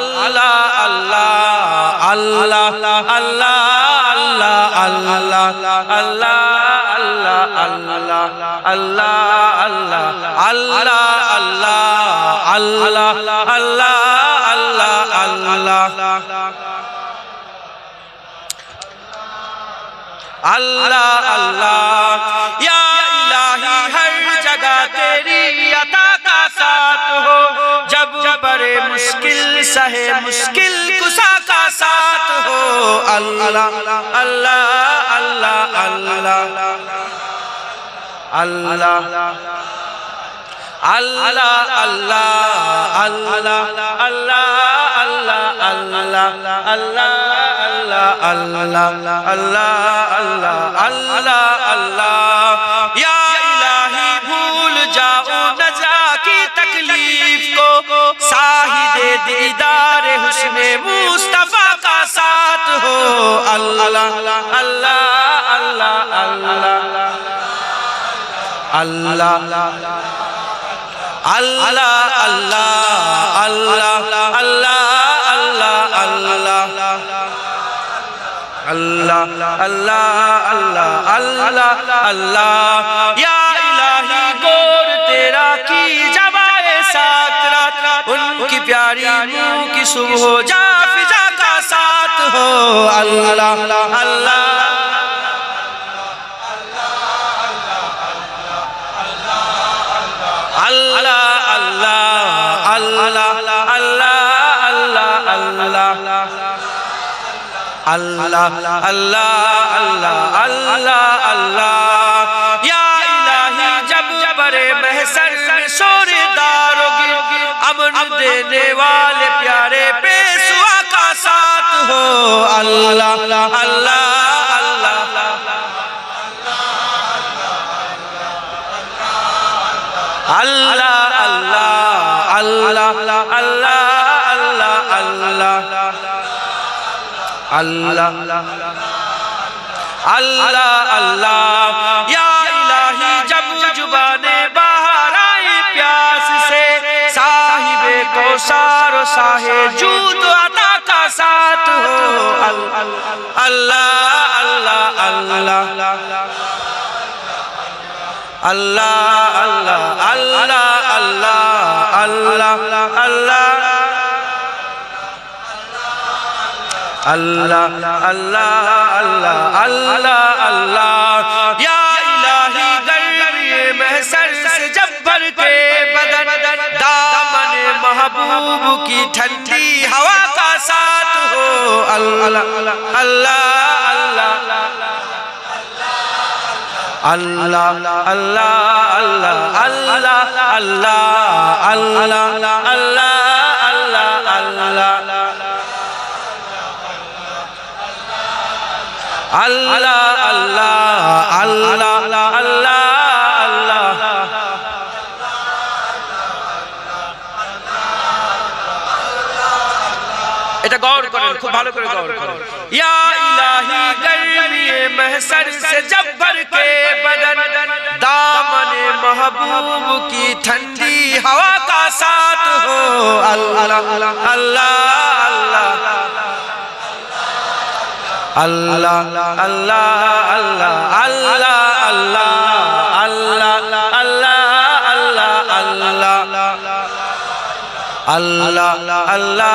আল্লাহ আল্লাহ আল্লাহ আল্লাহ আল্লাহ আল্লাহ আল্লাহ আল্লাহ আল্লাহ আল্লাহ আল্লাহ আল্লাহ আল্লাহ अल्लाह अल्लाह या इलाही हर जगह तेरी अता का साथ हो जब बड़े मुश्किल सहे मुश्किल कुशा का साथ हो अल्लाह अल्लाह अल्लाह अल्लाह अल्लाह अल्लाह अल्लाह अल्लाह अल्लाह अल्लाह अल्लाह अल्लाह अल्लाह अल्लाह अल्लाह या इलाही भूल जाओ नजा की तकलीफ को साहिदे दीदार हुस्ने मुस्तफा का साथ हो अल्लाह अल्लाह अल्लाह अल्लाह अल्लाह अल्लाह अल्लाह अल्लाह अल्लाह अल्लाह अल्लाह अल्लाह अल्लाह या इलाही गौर तेरा की जवाए सात रात उनकी प्यारी मुँह की सुबह जा फिजा का साथ हो अल्लाह अल्लाह अल्लाह अल्लाह अल्लाह अल्लाह अल्लाह अल्लाह अल्लाह या इलाही जब बड़े महशर में शोरेदारों की अमन देने वाले प्यारे पेशवा का साथ हो अल्लाह अल्लाह अल्लाह अल्लाह अल्लाह अल्लाह अल्लाह अल्लाह अल्लाह या इलाही जब जुबाने बाहर आई प्यास से साहिबे कौसर साहे जूद अता का साथ हो अल्लाह अल्लाह अल्लाह अल्लाह अल्लाह अल्लाह अल्लाह अल्लाह अल्लाह अल्लाह अल्लाह अल्लाह अल्लाह या इलाही गर्मी महशर से जब भर के बदन दामन महबूब की ठंडी हवा का साथ हो अल्लाह अल्लाह अल्लाह अल्लाह अल्लाह अल्लाह अल्लाह अल्लाह अल्लाह अल्लाह अल्लाह अल्लाह এটা গৌর করেন খুব ভালো করে গৌর করেন या इलाही गर्मी महशर से जब भर के बदन दामन महबूब की ठंडी हवा का साथ हो अल्लाह अल्लाह अल्लाह अल्लाह अल्लाह अल्लाह अल्लाह अल्लाह अल्लाह अल्लाह अल्लाह अल्लाह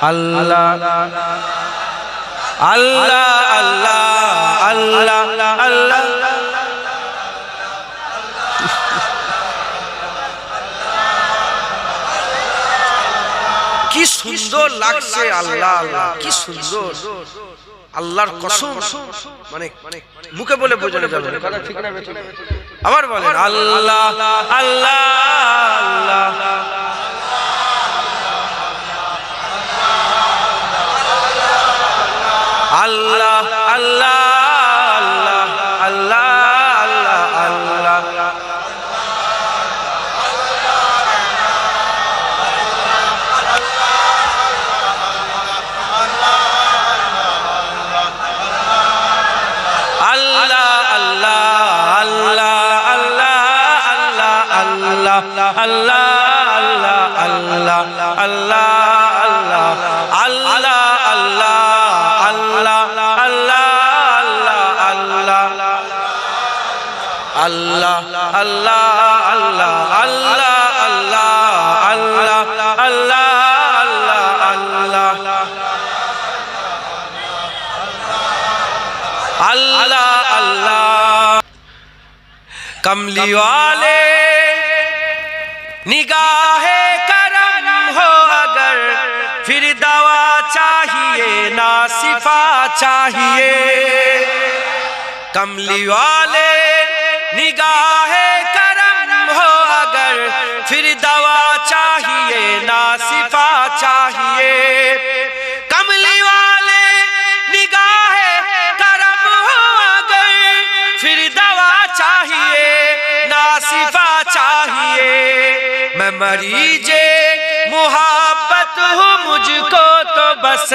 अल्लाह अल्लाह अल्लाह अल्लाह अल्लाह अल्लाह अल्लाह কি সুন্দর লাগছে আল্লাহ আল্লাহ কি সুন্দর আল্লাহর কসম, মানে মুখে বলে বোঝানো যাবে না, কথা ঠিক না? আবার বলেন আল্লাহ আল্লাহ আল্লাহ আল্লাহ আল্লাহ আল্লাহ আল্লাহ আল্লাহ कमली वाले निगाहे करम हो अगर, फिर दवा चाहिए ना शिफा चाहिए। कमली वाले निगाहे करम हो अगर, फिर दवा चाहिए ना शिफा चाहिए। कमली वाले निगाहे करम हो अगर, फिर दवा चाहिए ना शिफा चाहिए। मैं मरीजे मुहब्बत हूँ, मुझको तो बस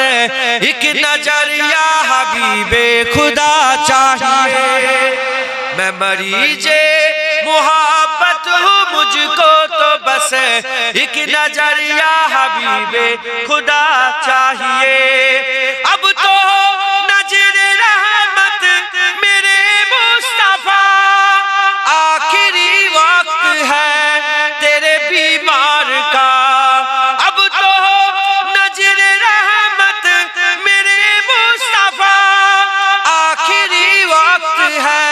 एक नजर या हबीबे खुदा चाहिए। मैं मरीजे मुहब्बत हूँ, मुझको तो बस एक नजर या हबीबे खुदा चाहिए। अब तो नजर रहमत मेरे मुस्तफा, आखिरी वक्त है तेरे बीमार का। अब तो नजर रहमत मेरे मुस्तफा, आखिरी वक्त है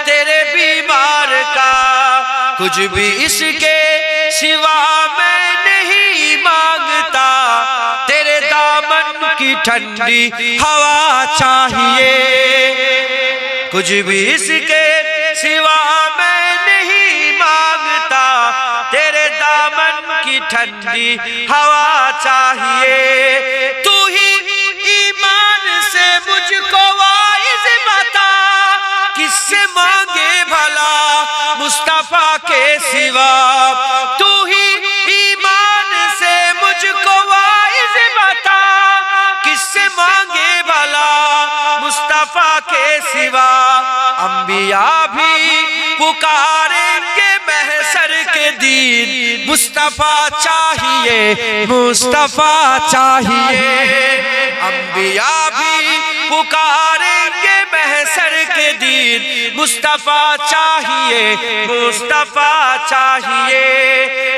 तेरे बीमार का। कुछ भी इसके सिवा मैं नहीं मांगता, तेरे दामन की ठंडी हवा चाहिए। कुछ भी इसके सिवा मैं नहीं मांगता, तेरे दामन की ठंडी हवा चाहिए। तू ही ईमान से मुझको वाइज बता, किससे मांगे भला मुस्तफा के सिवा। तू ही ईमान से मुझको वाइज बता, किससे मांगे भला मुस्तफा के सिवा। अंबिया भी पुकारेंगे महशर के दिन, मुस्तफा चाहिए मुस्तफा चाहिए। अंबिया भी पुकारेंगे महशर के दिन, मुस्तफा चाहिए मुस्तफा चाहिए।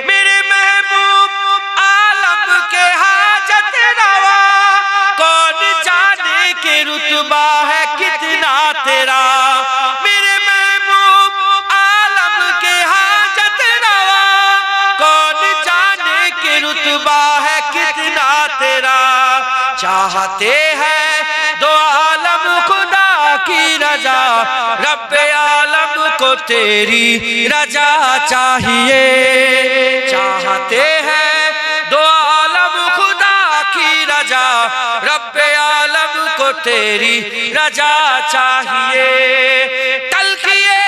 मेरे महबूब आलम के हाजत रवा, कौन जाने के रुतबा है कितना तेरा। मेरे महबूब आलम के हाजत रवा, कौन जाने के रुतबा है कितना तेरा। चाहते हैं दो आलम खुदा की रजा, रब्बे आलम को तेरी रजा चाहिए। चाहते हैं दो आलम खुदा की रजा, रब्बे आलम को तेरी रजा चाहिए। कल किए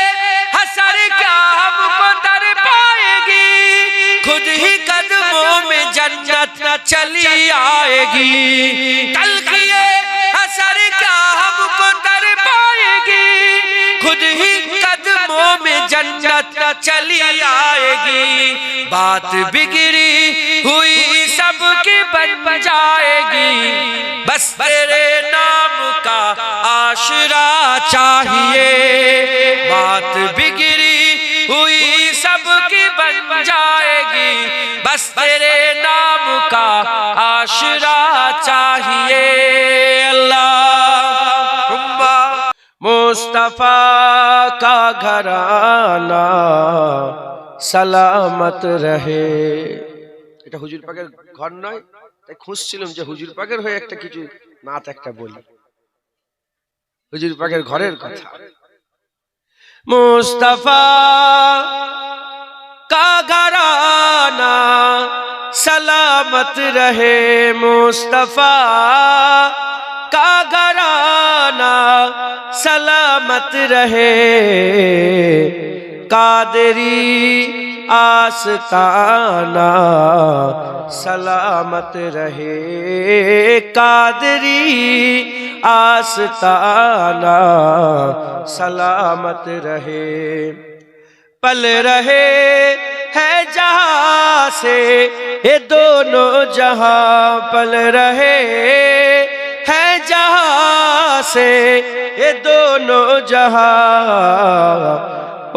हसर क्या हमको दर पाएगी, खुद ही कदमों में जन्नत चली आएगी। कल किए हसर क्या हमको दर पाएगी, खुद ही कदमों में जन्नत चली आएगी। बात बिगड़ी हुई सबकी बन जाएगी, बस तेरे नाम का आशरा चाहिए। बात बिगड़ी हुई सबकी बन जाएगी, बस तेरे नाम का आशरा चाहिए। अल्लाहुम्मा मुस्तफा का घराना सलामत रहे। এটা হুজুর পাকের ঘর নয়, তাই খুঁজছিলাম যে হুজুর পাকের হয়ে একটা কিছু নাত একটা বলি। হুজুর পাকের ঘরের কথা। মুস্তাফা का घराना सलामत रहे, मुस्तफा का घराना सलामत रहे, कादरी आस्ताना सलामत रहे, कादरी आस्ताना सलामत रहे। पल रहे है जहां से ये दोनों जहां, पल रहे है जहां से ये दोनों जहां,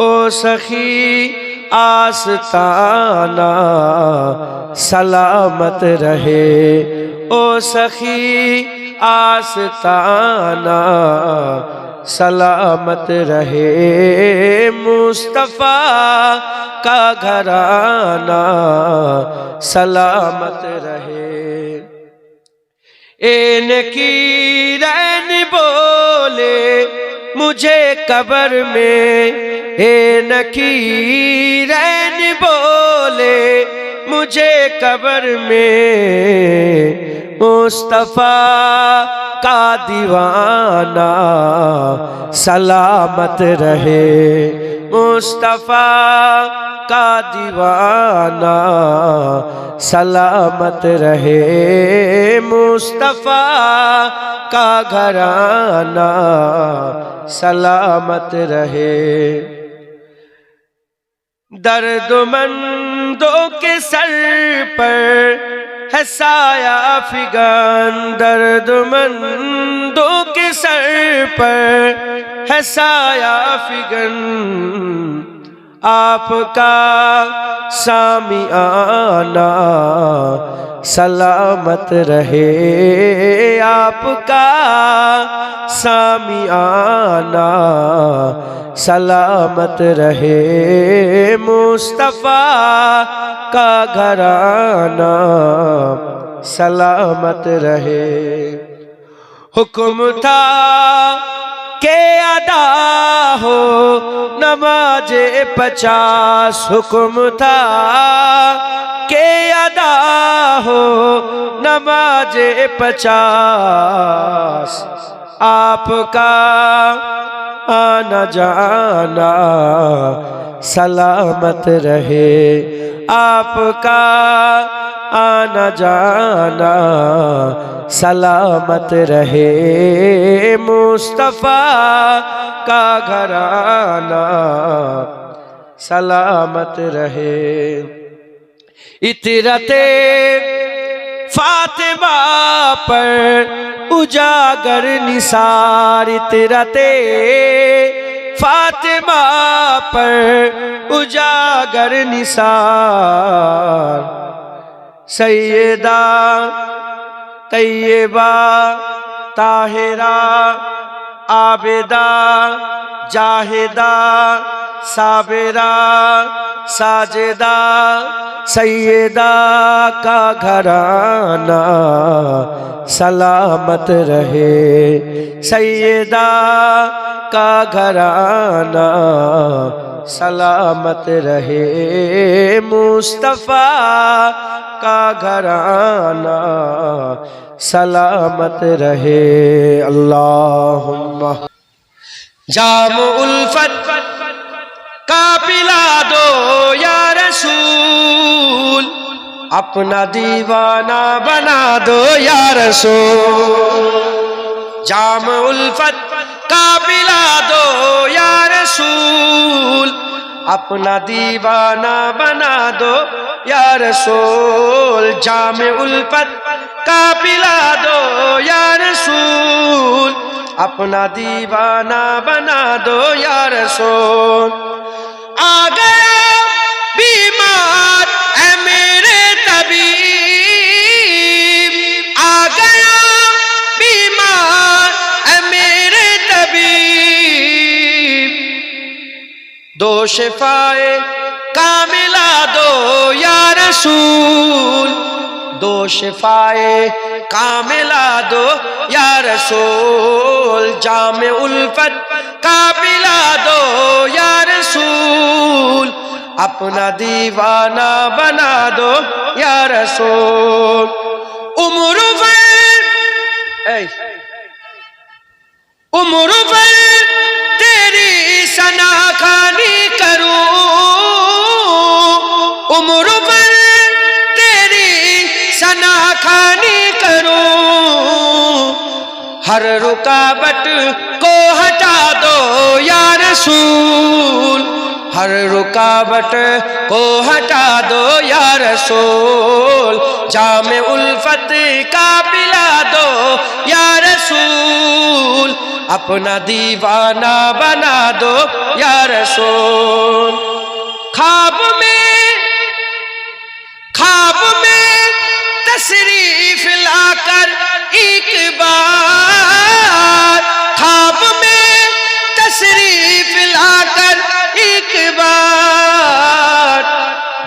ओ सखी आस्ताना सलामत रहे, ओ सखी आस्ताना सलामत रहे, मुस्तफा का घराना सलामत रहे। एन की रैन बोले मुझे कब्र में, एन की रैन बोले मुझे कब्र में, मुस्तफा का दीवाना सलामत रहे, मुस्तफा का दीवाना सलामत रहे, मुस्तफा का घराना सलामत रहे। दर्दमंदों के सर पर है साया फिगान, दर्दमंदों के सर पर है साया फिगन, आपका सामियाना सलामत रहे, आपका सामियाना सलामत रहे, मुस्तफा का घराना सलामत रहे। हुक्म था के अदा हो नमाजे 50, हुक्म था के अदा हो नमाजे 50, आपका आना जाना सलामत रहे, आपका आना जाना सलामत रहे, मुस्तफा का घराना सलामत रहे। इतरते फातिमा पर उजागर निसार, इतरते फातिमा पर उजागर निसार, सैयदा तैयबा ताहिरा आबिदा जाहिदा साबिरा साजिदा, सैयदा का घराना सलामत रहे, सैयदा का घराना सलामत रहे, मुस्तफा का घराना सलामत रहे। अल्लाहुम्मा जाम उल्फत का पिला दो या रसूल, अपना दीवाना बना दो या रसूल, जाम उल्फत का पिला दो या रसूल, अपना दीवाना बना दो या रसूल, जाम उल्फत का पिला दो या रसूल, अपना दीवाना बना दो या रसूल। आ गया बीमार ऐ मेरे तबीब, आ गया बीमार ऐ मेरे तबीब, दो शिफाए कामिला दो या रसूल, दो शिफाए کا ملا دو یا رسول، جام الفت کا پلا دو یا رسول، اپنا دیوانہ بنا دو یا رسول۔ عمر پر تیری ثنا خوانی کروں، عمر پر تیری ثنا خوانی کروں، ہر رکاوٹ کو ہٹا دو یا رسول، ہر رکاوٹ کو ہٹا دو یا رسول، جام الفت کا پلا دو یا رسول، اپنا دیوانہ بنا دو یا رسول۔ خواب میں تشریف لا کر ایک بار، خواب میں تشریف لا کر ایک بار،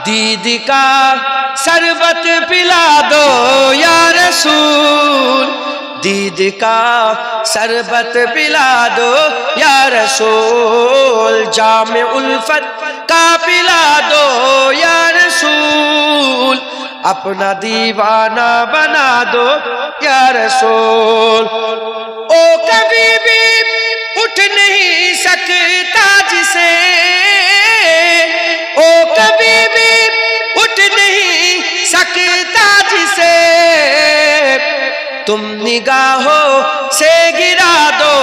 دید کا شربت پلا دو یا رسول، دید کا شربت پلا دو یا رسول، جام الفت کا پلا دو یا رسول، اپنا دیوانہ بنا دو یا رسول۔ او کبھی بھی اٹھ نہیں سکتا جسے، او کبھی بھی اٹھ نہیں سکتا جسے، تم نگاہوں سے گرا دو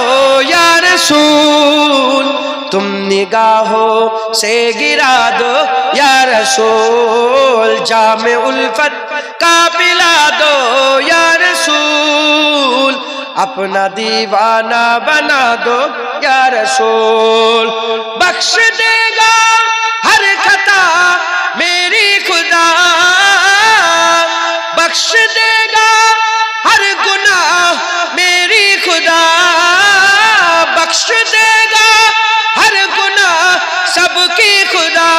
یا رسول، تم نگاہوں سے گرا دو یا رسول، جام الفت کا پلا دو یا رسول، اپنا دیوانہ بنا دو یا رسول۔ بخش دے گا ہر خطا میری خدا، بخش دے گا ہر گناہ میری خدا، بخش دے گا ہر گناہ سب کی خدا،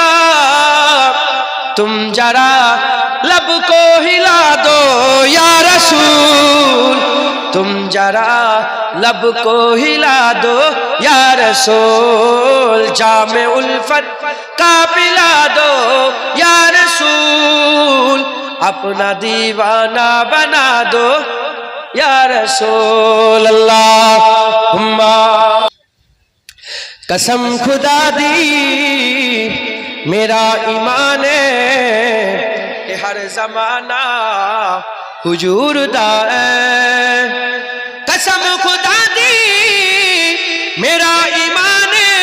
تم ذرا لب کو ہلا دو یا رسول، تم ذرا لب کو ہلا دو یا رسول، جام الفت کا پلا دو یا رسول، اپنا دیوانہ بنا دو یا رسول اللہ۔ قسم خدا دی میرا ایمان ہے کہ ہر زمانہ حضور دا ہے، قسم خدا دی میرا ایمان ہے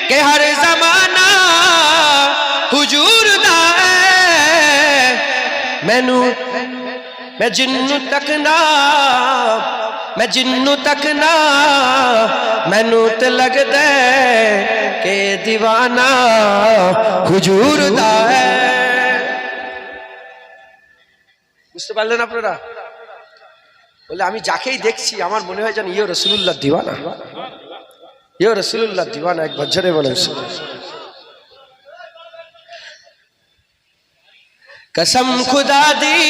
کہ ہر زمانہ حضور دا ہے، میں جنوں تک نہ مینوں تے لگدا ہے کہ دیوانہ حضور دا ہے۔ বুঝতে পারলেন আপনারা? বলে আমি যাকেই দেখছি আমার মনে হয় যেন ইয়ে রাসূলুল্লাহ দিওয়ানা, ইয়ে রাসূলুল্লাহ দিওয়ানা। একবার জোরে বলেন কসম খুদা دی،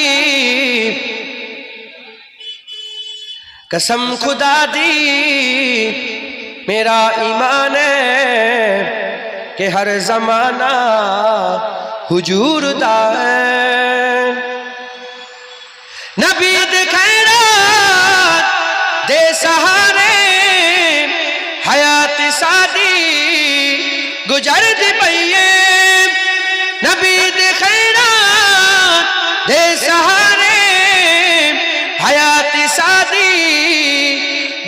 قسم خدا دی میرا ایمان ہے کہ ہر زمانہ حضور دا ہے، نبی دے خیرات دے سہارے حیات سادی گزر دی پئیے، نبی دے خیرات دے سہارے حیات سادی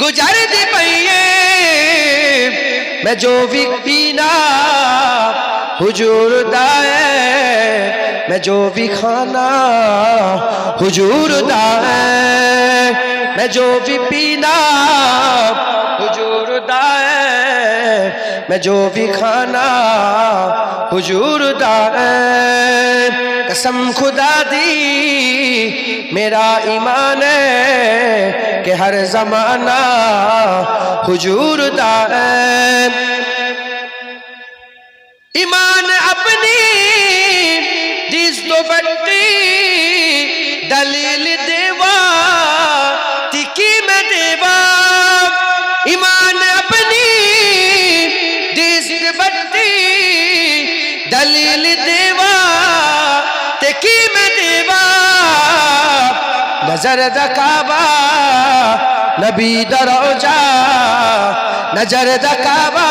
گزر دی پئیے، میں جو بھی پینا حضور دا ہے، میں جو بھی کھانا حضور دا ہے، میں جو بھی پینا حضور دا ہے، میں جو بھی کھانا حضور دا ہے۔ قسم خدا دی میرا ایمان ہے کہ ہر زمانہ حضور دا ہے، ایمان اپنی دیس دو بٹی دلیل دیوا دلیل دیوا تکی میں دیوا نظر دا کعبہ نبی دا روجہ نظر دا کعبہ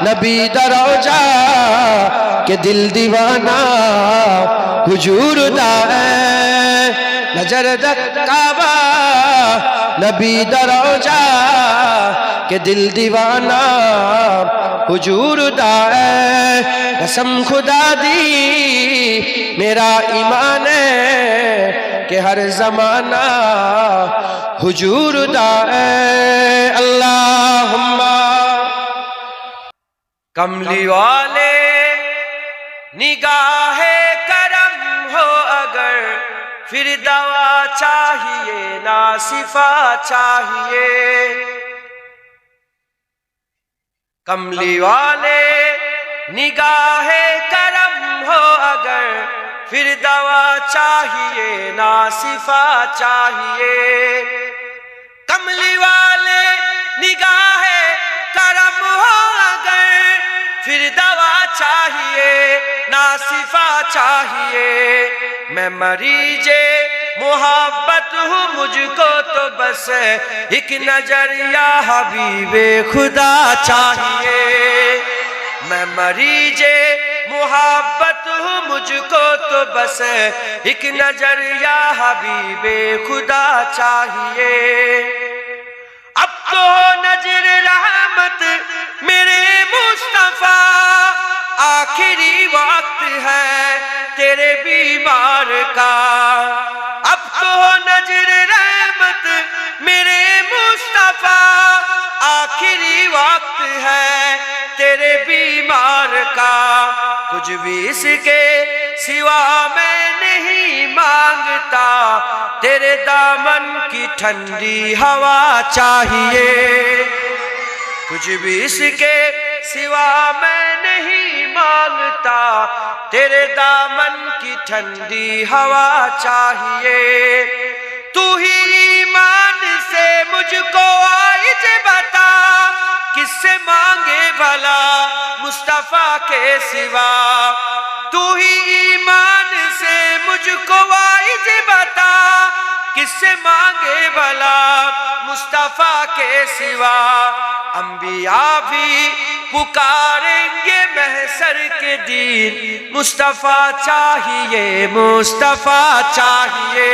نبی دا روجہ کہ دل دیوانہ حضور دا ہے نظر دا کعبہ نبی دا روجہ کہ دل دیوانہ حضور دا ہے قسم خدا دی میرا ایمان ہے کہ ہر زمانہ حضور دا ہے اللہم کملی والے نگاہ کرم ہو اگر پھر دوا چاہیے نہ شفا چاہیے کملی والے نگاہ کرم ہو اگر پھر دوا چاہیے نہ شفا چاہیے کملی والے نگاہ کرم ہو اگر پھر دوا چاہیے نہ شفا چاہیے میں مریض محبت ہوں مجھ کو تو بس ایک نظر یا حبیب خدا چاہیے میں مریض محبت ہوں مجھ کو تو بس ایک نظر یا حبیب خدا چاہیے اب تو نظر رحمت میرے مصطفیٰ آخری وقت ہے تیرے بیمار کا اب تو نظر رحمت میرے مصطفیٰ آخری وقت ہے تیرے بیمار کا کچھ بھی اس کے سوا میں نہیں مانگتا تیرے دامن کی ٹھنڈی ہوا چاہیے کچھ بھی اس کے سوا میں نہیں مانگتا تیرے دامن کی ٹھنڈی ہوا چاہیے تو ہی ایمان سے مجھ کو عائز بتا کس سے مانگے بھلا مصطفیٰ کے سوا تو ہی ایمان سے مجھ کو عائز بتا کس سے مانگے بھلا مصطفیٰ کے سوا انبیاء بھی پکاریں گے محشر کے دن مصطفیٰ چاہیے مصطفیٰ چاہیے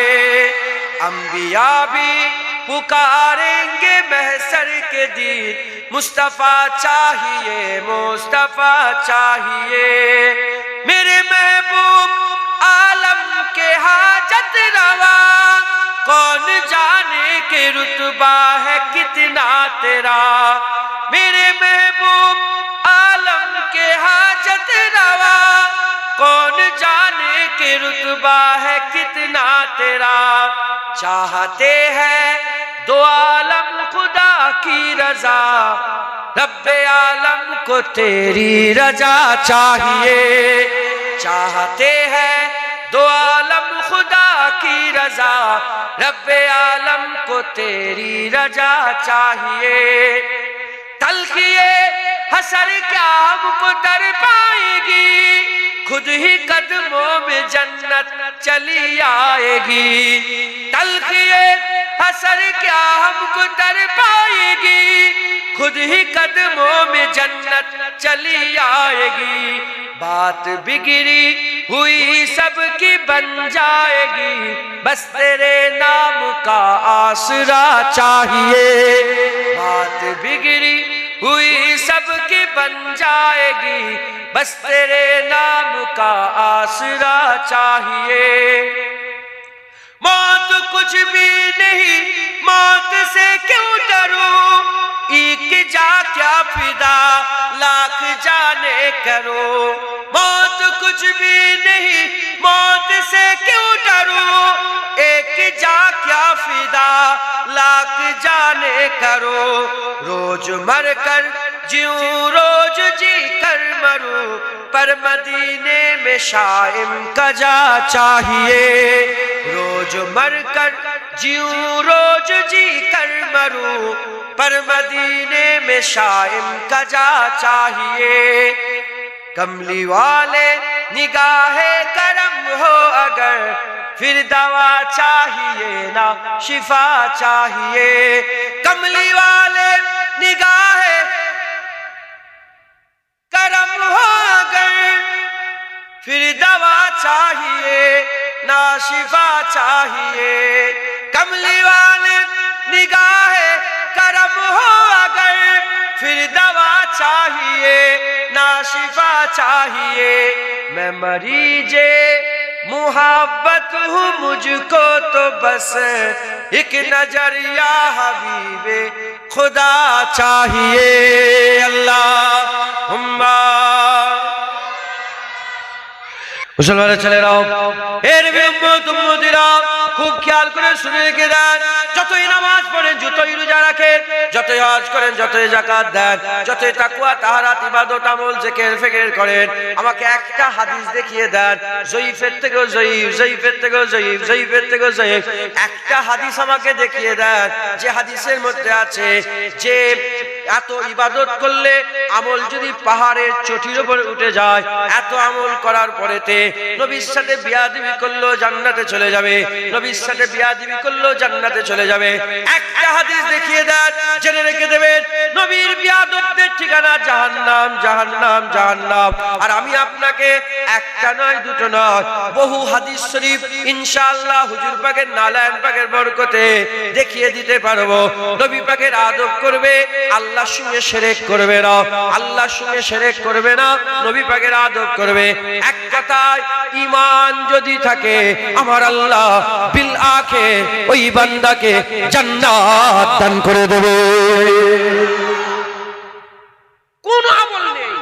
انبیاء بھی پکاریں گے محشر کے دن مصطفیٰ چاہیے مصطفیٰ چاہیے میرے محبوب عالم کے حاجت روا کون جانے کہ رتبہ ہے کتنا تیرا میرے محبوب عالم کے حاجت روا کون جانے کہ رتبہ ہے کتنا تیرا چاہتے ہیں دو عالم خدا کی رضا رب عالم کو تیری رضا چاہیے چاہتے ہیں دو عالم خدا کی رضا رب عالم کو تیری رضا چاہیے تلخیے حسر کیا ہم کو در پائے گی خود ہی قدموں میں جنت چلی آئے گی تلخیے حسر کیا ہم کو در پائے گی خود ہی قدموں میں جنت چلی آئے گی بات بگڑی ہوئی سب کی بن جائے گی بس تیرے نام کا آسرا چاہیے بات بگڑی ہوئی سب کی بن جائے گی بس تیرے نام کا آسرا چاہیے موت کچھ بھی نہیں موت سے کیوں ڈرو ایک جا کیا فدا لاکھ جانے کرو موت کچھ بھی نہیں موت سے کیوں ڈرو ایک جا کیا فدا لاکھ جانے کرو روز مر کر جیوں روز جی کر مروں پر مدینے میں شائم کا جا چاہیے روز مر کر جیوں روز جی کر مروں پر مدینے میں شائم کا جا چاہیے कमली वाले निगाहे करम हो अगर फिर दवा चाहिए ना शिफा चाहिए। कमली वाले निगाहे करम हो अगर फिर दवा चाहिए ना शिफा चाहिए। कमली वाले निगाहे करम हो अगर फिर दवा चाहिए ना शिफा चाहिए। मैं मरीजे मुहब्बत हूँ मुझको तो बस एक नजरिया हबीबे खुदा चाहिए। अल्लाहुम्मा मुसलमान चले रहो এর উম্মতিরা খুব খেয়াল করে শুনে রেখে দেন। যতই নামাজ পড়েন, যতই রোজা রাখেন, যতই হজ করেন, যতই যাকাত দেন, যতই তাকওয়া তাহারাত ইবাদত আমল জিকির ফিকির করেন, আমাকে একটা হাদিস দেখিয়ে দেন, জয়ীফের থেকেও জয়ীফ, জয়ীফের থেকেও জয়ীফ, জয়ীফের থেকেও জয়ীফ, একটা হাদিস আমাকে দেখিয়ে দেন যে হাদিসের মধ্যে আছে যে এত ইবাদত করলে আমল যদি পাহাড়ের চটির উপরে উঠে যায়, এত আমল করার পরেতে নবীর সাথে বিয়াদবি করলো জান্নাতে চলে যাবে, নবীর সাথে বিয়াদবি করলো জান্নাতে চলে যাবে। একটা হাদিস দেখিয়ে দেন, জেনে রেখে দেবেন নবীর বিয়াদবদের ঠিকানা জাহান্নাম, জাহান্নাম, জাহান্নাম। আর আমি আপনাকে একটা নয় দুটো নয় বহু হাদিস শরীফ ইনশাআল্লাহ হুজুর পাকের নালায়েন পাকের বরকতে দেখিয়ে দিতে পারবো। নবী পাকের আদব করবে, আল্লাহর সঙ্গে শিরক করবে না, আল্লাহর সঙ্গে শিরক করবে না, নবী পাকের আদব করবে। এক কথায় ঈমান যদি থাকে আমার আল্লাহ বিল আখির ওই বান্দাকে জান্নাত দান করে দেবে। কোন আমল নেই,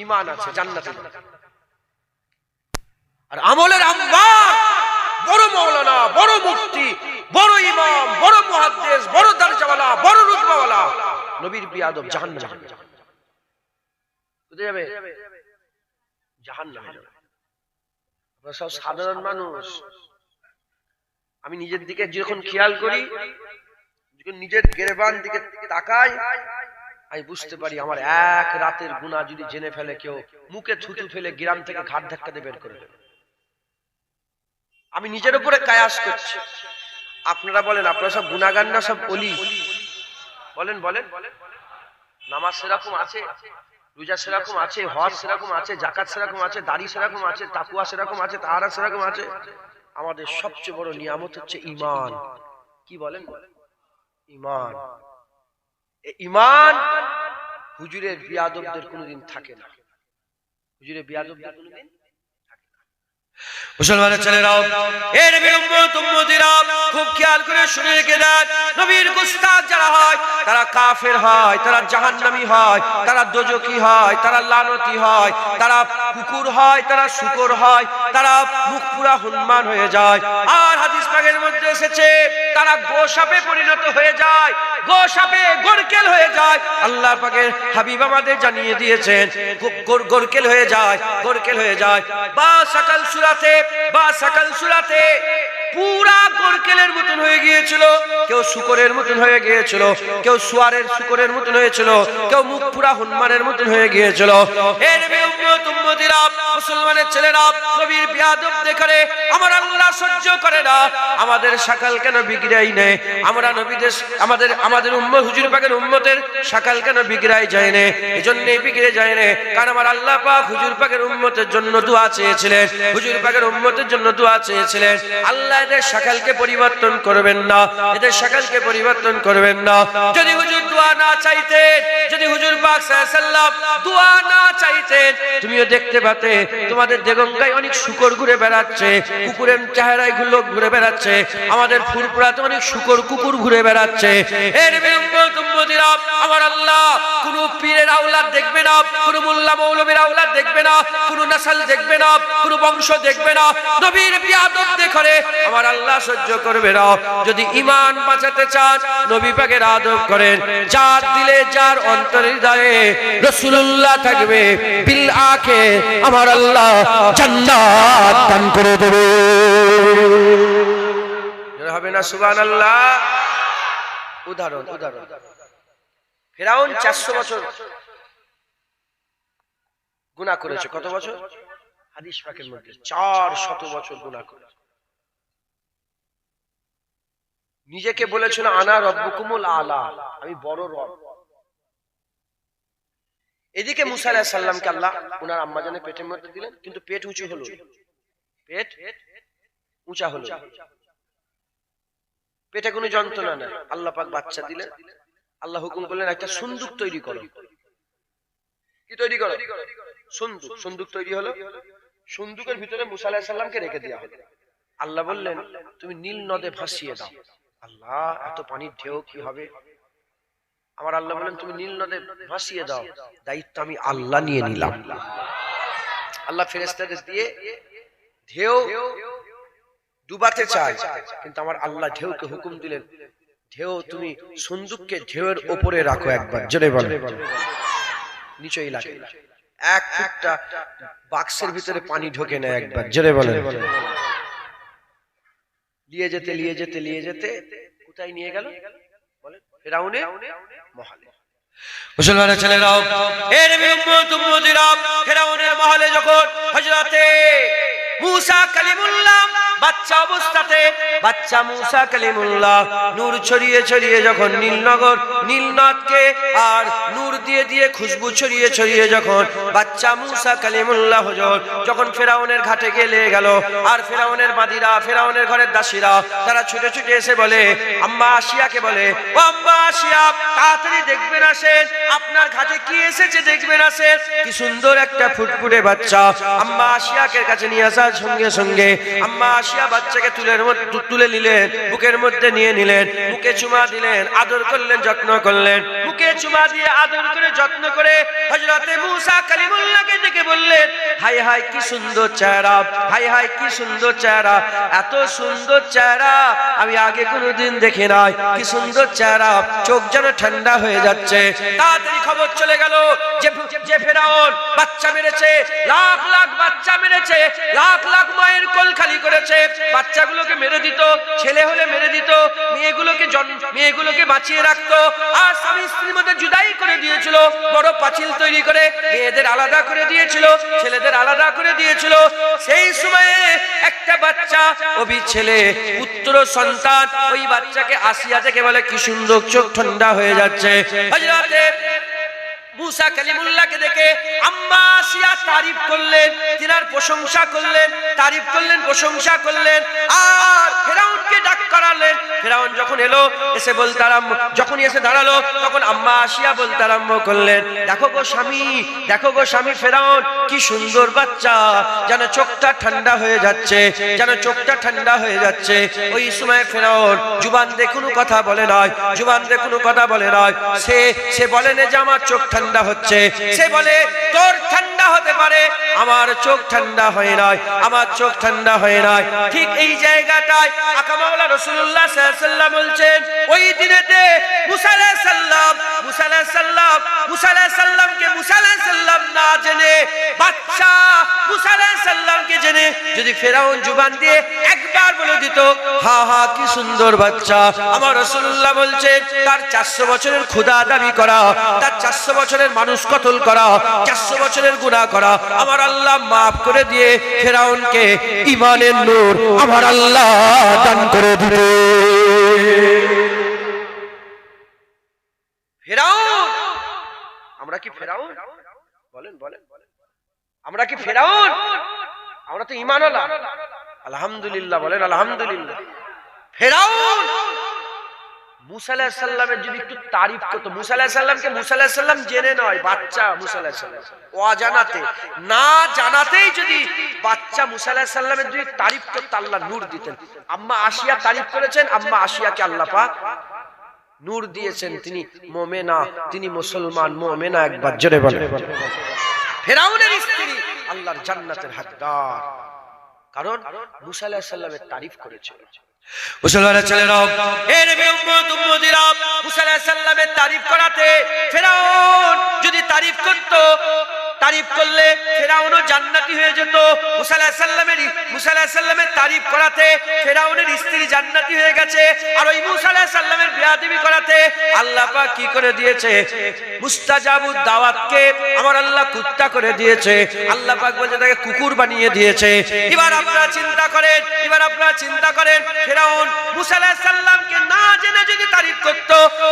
ঈমান আছে, জান্নাতে। আর আমলের আম্বার বড় মাওলানা, বড় মুফতি, বড় ইমাম, বড় মুহাদ্দিস, বড় দরজাওয়ালা, বড় রুতবাওয়ালা নবীর বিয়াদব জাহান্নামে যাবে। কোথায় যাবে? জাহান্নামে যাবে। আমরা সব সাধারণ মানুষ। আমি নিজের দিকে যখন খেয়াল করি, যখন নিজের গেরেবান দিকে তাকাই, আমি বুঝতে পারি আমার এক রাতের গুনাহ যদি জেনে ফেলে কেউ, মুখে থুতু ফেলে গ্রাম থেকে ঘাট ধাক্কা দিয়ে বের করে দেবে। আমি নিজের উপরে কায়াস করছি। আপনারা বলেন, আপনারা সব গুনাহগার না সব ওলি? বলেন বলেন। নামাজ সেরকম আছে, রোজা সেরকম আছে, হজ সেরকম আছে, যাকাত সেরকম আছে, দাড়ি সেরকম আছে, তাকওয়া সেরকম আছে, তাহারা সেরকম আছে। আমাদের সবচেয়ে বড় নিয়ামত হচ্ছে ঈমান। কি বলেন? ঈমান। এই ঈমান হুজুরের বিয়াদবদের কোনোদিন থাকে না, হুজুরের বিয়াদবদের কোনোদিন মুসলমানের ছেলেরাও এর নবীর উম্মত উম্মতিরা খুব খেয়াল করে শুনে রেখে দেন। নবীর গুস্তাখ যারা হয় তারা কাফের হয়, তারা জাহান্নামী হয়, তারা দোজখী হয়, তারা লানতি হয়, তারা কুকুর হয়, তারা শূকর হয়, তারা মুখ পুরা হনুমান হয়ে যায়। আর হাদিস পাকের মধ্যে এসেছে তারা গোসাপে পরিণত হয়ে যায়, গোসাপে গরকেল হয়ে যায়। আল্লাহ পাকের হাবিব আমাদের জানিয়ে দিয়েছেন গরকেল হয়ে যায়, গরকেল হয়ে যায়। বা সাকাল সুরাতে পুরা গরকেলের মতন হয়ে গিয়েছিল, কেউ শুকরের মতন হয়ে গিয়েছিল, কেউ শুয়ারের শুকরের মতন হয়েছিল, কেউ মুখ পুরা হনুমানের মতন হয়ে গিয়েছিল। এর উম্মত উম্মতিরা মুসলমানের ছেলেরা নবীর বিয়াদব দেখে আমার আল্লাহ সহ্য করে না। আমাদের শাকাল কেন বিগড়াই নেই? আমরা নবীদের আমাদের উম্মত হুজুর পাকের উম্মতের শাকাল কেন বিগড়াই যায় না? এজন্যই বিগড়ে যায় না কারণ আমার আল্লাহ পাক হুজুর পাকের উম্মতের জন্য দোয়া চেয়েছিলেন, হুজুর পাকের উম্মতের জন্য দোয়া চেয়েছিলেন। আল্লাহ এদের শাকালকে পরিবর্তন করবেন না, এদের শাকালকে পরিবর্তন করবেন না। যদি হুজুর দোয়া না চাইতেন, যদি হুজুর পাক সাল্লাল্লাহু আলাইহি ওয়াসাল্লাম দোয়া না চাইতেন, তুমিও দেখতে পাতে তোমাদের দেগঙ্গায় অনেক শুকর ঘুরে বেড়াচ্ছে, কুকুরের চেহারায় লোক ঘুরে বেড়াচ্ছে, আমাদের ফুরপুরাতে অনেক শুকর কুকুর ঘুরে বেড়াচ্ছে। এর উম্মত উম্মতিরা আমার আল্লাহ কোন পীরের আওলাদ দেখবে না, কোন মোল্লা মৌলবীর আওলাদ দেখবে না, কোন নসল দেখবে না, কোন বংশ দেখবে না। নবীর বিয়াদব দেখে আমার আল্লাহ সহ্য করবে না। যদি ঈমান বাঁচাতে চান নবী পাকের আদব করেন। যার দিলে যার অন্তর হৃদয়ে রাসূলুল্লাহ থাকবে বিল আখির আমার আল্লাহ জান্নাত দান করে দেবে। হবে না সুবহানাল্লাহ? উদাহরণ ফিরাউন 400 বছর গুনাহ করেছে। কত বছর? হাদিস পাকের মধ্যে 400 বছর গুনাহ করেছে। নিজেকে বলেছিল আনা রব্বুকুমুল আলা, আমি বড় রব। এদিকে মুসা আলাইহিস সালামকে আল্লাহ ওনার আম্মাজানের পেটের মধ্যে দিলেন, কিন্তু পেট উঁচু হলো, পেট উঁচা হলো, পেটে কোনো যন্ত্রণা নাই। আল্লাহ পাক বাচ্চা দিলেন। আল্লাহ হুকুম করলেন একটা সন্দুক তৈরি করো। কি তৈরি করো? সন্দুক। সন্দুক তৈরি হলো, সন্দুকের ভিতরে মুসা আলাইহিস সালামকে রেখে দেওয়া হলো। আল্লাহ বললেন তুমি নীল নদে ভাসিয়ে দাও। আল্লাহ, এত পানির ঢেউ কি হবে? আমার আল্লাহ বললেন তুমি নীল নদে ভাসিয়ে দাও, দায়িত্ব আমি আল্লাহ নিয়ে নিলাম। আল্লাহ ফেরেশতাদের দিয়ে ঢেউ ডুবাতে চায়, কিন্তু আমার আল্লাহ ঢেউকে হুকুম দিলেন ঢেউ তুমি সন্দুককে ঢেউয়ের উপরে রাখো, একবার জোরে বলো, নিচেই লাগে। এক ফুটটা বাক্সের ভিতরে পানি ঢোকে না, একবার জোরে বলো। নিয়ে যেতে নিয়ে যেতে নিয়ে যেতে কোথায় নিয়ে গেল বলেন? ফিরাউনের মহলে। মুসলমানের ছেলেরাও, এর উম্মত উম্মতিরা, ফিরাউনের মহলে যখন হযরতে মুসা কালিমুল্লাহ বাচ্চা অবস্থাতে, বাচ্চা মুসা কালিমুল্লাহ নূর ছড়িয়ে ছড়িয়ে যখন নীলনগর নীলনদকে আর নূর দিয়ে দিয়ে খুশবু ছড়িয়ে ছড়িয়ে যখন বাচ্চা মুসা কালিমুল্লাহ হুজুর যখন ফিরাউনের ঘাটে গেলে গেল, আর ফিরাউনের বাদীরা, ফিরাউনের ঘরের দাসীরা তারা ছুটে ছুটে এসে বলে আম্মা আসিয়াকে বলে, ও আম্মা আসিয়া তাড়াতাড়ি দেখবেন আসেন, আপনার ঘাটে কি এসেছে দেখবেন আসেন। কি সুন্দর একটা ফুটফুটে বাচ্চা আম্মা আসিয়াকে কাছে নিয়ে আসার সঙ্গে সঙ্গে আম্মা আসিয়া বাচ্চাকে তুলে নিলেন, বুকের মধ্যে নিয়ে নিলেন, মুখে চুমা দিলেন, আদর করলেন, যত্ন করলেন। মুখে চুমা দিয়ে আদর করে যত্ন করে হযরতে মুসা কালিমুল্লাহকে ডেকে বললেন হাই হাই কি সুন্দর চেহারা, হাই হাই কি সুন্দর চেহারা, এত সুন্দর চেহারা আমি আগে কোনোদিন দেখি নাই, কি সুন্দর চেহারা, চোখ যেন ঠান্ডা হয়ে যাচ্ছে। তাড়াতাড়ি খবর চলে গেল যে ফেরাউন বাচ্চা মেরেছে, লাখ লাখ বাচ্চা মেরেছে, লাখ লাখ মায়ের কোল খালি করেছে, বাচ্চাগুলোকে মেরে দিত, ছেলে হলে মেরে দিত, মেয়েগুলোকে বাঁচিয়ে রাখতো, আর স্বামী স্ত্রীর মধ্যে জুদাই করে দিয়েছিল, বড় পাঁচিল তৈরি করে মেয়েদের আলাদা করে দিয়েছিল, ছেলেদের আলাদা করে দিয়েছিল। সেই সময়ে একটা বাচ্চা ওই ছেলে পুত্র সন্তান, ওই বাচ্চাকে আসিয়া থেকে বলে কি সুন্দর, চোখ ঠান্ডা হয়ে যাচ্ছে। হযরতে মুসা কালিমুল্লাহকে দেখে আম্মা আসিয়া তারিফ করলেন, তিনার প্রশংসা করলেন, তারিফ করলেন, প্রশংসা করলেন, আর ফেরাউনকে ডাক করালেন। ফেরাউন যখন এলো, এসে বলতে আরম্ভ, যখনই এসে দাঁড়ালো তখন আম্মা আসিয়া বলতে আরম্ভ করলেন দেখো গো স্বামী, দেখো গো স্বামী ফেরাউন, কি সুন্দর বাচ্চা, যেন চোখটা ঠান্ডা হয়ে যাচ্ছে, যেন চোখটা ঠান্ডা হয়ে যাচ্ছে। ওই সময় ফেরাউন জুবান দিয়ে কোনো কথা বলে নয়, জুবান দিয়ে কোনো কথা বলে নয়, সে বলে না যে আমার চোখ ঠান্ডা হচ্ছে, সে বলে তোর ঠান্ডা হতে পারে, আমার চোখ ঠান্ডা হয় নাই, আমার চোখ ঠান্ডা হয় নাই। ঠিক এই জায়গাটায় আকা মাওলা রাসূলুল্লাহ সাল্লাল্লাহু আলাইহি ওয়াসাল্লাম বলছেন ওই দিনেতে মুসা আলাইহিস সালামকে মুসা আলাইহিস সালাম না জেনে, বাচ্চা মুসা আলাইহিস সালামকে জেনে যদি ফেরাউন জুবান দিয়ে একবার বলে দিত হা হা কি সুন্দর বাচ্চা, আমার রাসূলুল্লাহ বলছেন তার 400 বছরের খোদা দাবি করা, তার 400 বছরের মানুষ কতল করা, 400 বছরের গুনাহ করা আমার আল্লাহ maaf করে দিয়ে ফেরাউনকে ঈমানের নূর আমার আল্লাহ দান করে দিবে। ফেরাউন, আমরা কি ফেরাউন? বলেন বলেন, আমরা কি ফেরাউন? আমরা তো ঈমানওয়ালা। আলহামদুলিল্লাহ বলেন আলহামদুলিল্লাহ। ফেরাউন মুসা আলাইহিস সালামের যদি একটু তারিফ করতো, মুসা আলাইহিস সালামকে মুসা আলাইহিস সালাম জেনে নয়, বাচ্চা মুসা আলাইহিস সালাম অজানাতে না জানাতেই যদি বাচ্চা মুসা আলাইহিস সালামের যদি তারিফ করতো আল্লাহ নূর দিতেন। আম্মা আসিয়া তারিফ করেছেন, আম্মা আসিয়াকে আল্লাহ পাক নূর দিয়েছেন, তিনি মুমিনা, তিনি মুসলমান মুমিনা, একবার জোরে বলেন। ফেরাউনের স্ত্রী আল্লাহর জান্নাতের হকদার, কারণ মুসা আলাইহিস সালামের তারিফ করেছে। মুসলমানের ছেলেরাও, এর উম্মত উম্মতিরা, মুসা আলাইহিস সালামের তারিফ করাতে ফেরাউন যদি তারিফ করতো তারিফ করলে ফেরাউনও জান্নাতি হয়ে যেত। মুসা আলাইহিস সালামের তারিফ করাতে ফেরাউনের স্ত্রী জান্নাতি হয়ে গেছে, আর ওই মুসা আলাইহিস সালামের বেয়াদবি করাতে আল্লাহ পাক কি করে দিয়েছে? মুস্তাজাবুদ দাওয়াতকে আমার আল্লাহ কুত্তা করে দিয়েছে। আল্লাহ পাক বলছে তাকে কুকুর বানিয়ে দিয়েছে। এবার আপনারা চিন্তা করেন ফেরাউন মুসা আলাইহিস সালামকে না জেনে যদি তারিফ করত,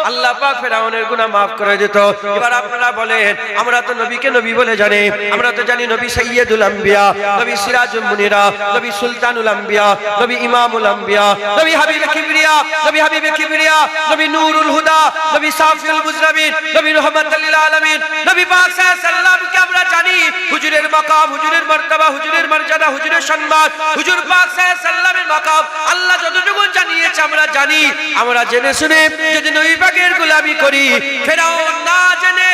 আল্লাহ পাক ফেরাউনের গুনাহ maaf করে দিত। এবার আপনারা বলেন, আমরা তো নবীকে নবী বলে জানি, আমরা তো জানি নবী সাইয়্যিদুল আম্বিয়া, নবী সিরাজুল মুনিরা, নবী সুলতানুল আম্বিয়া, নবী ইমামুল আম্বিয়া, নবী হাবিবে কিবরিয়া, নবী নূরুল হুদা, নবী সাফিউল মুজরাবিন, নবী রাহমাতুল লিল আলামিন, নবী পাক সাল্লাল্লাহু আলাইহি সাল্লামকে আমরা জানি হুজুরের মাকাম, হুজুরের মার্তবা, হুজুরের মর্যাদা, হুজুরের সম্মান, হুজুর পাক সাল্লাল্লাহু আলাইহি সাল্লামের মাকাম আল্লাহ যতটুকু জানিয়েছে আমরা জানি। আমরা জেনে শুনে যদি নবী পাকের গোলামি করি, ফেরাউন না জেনে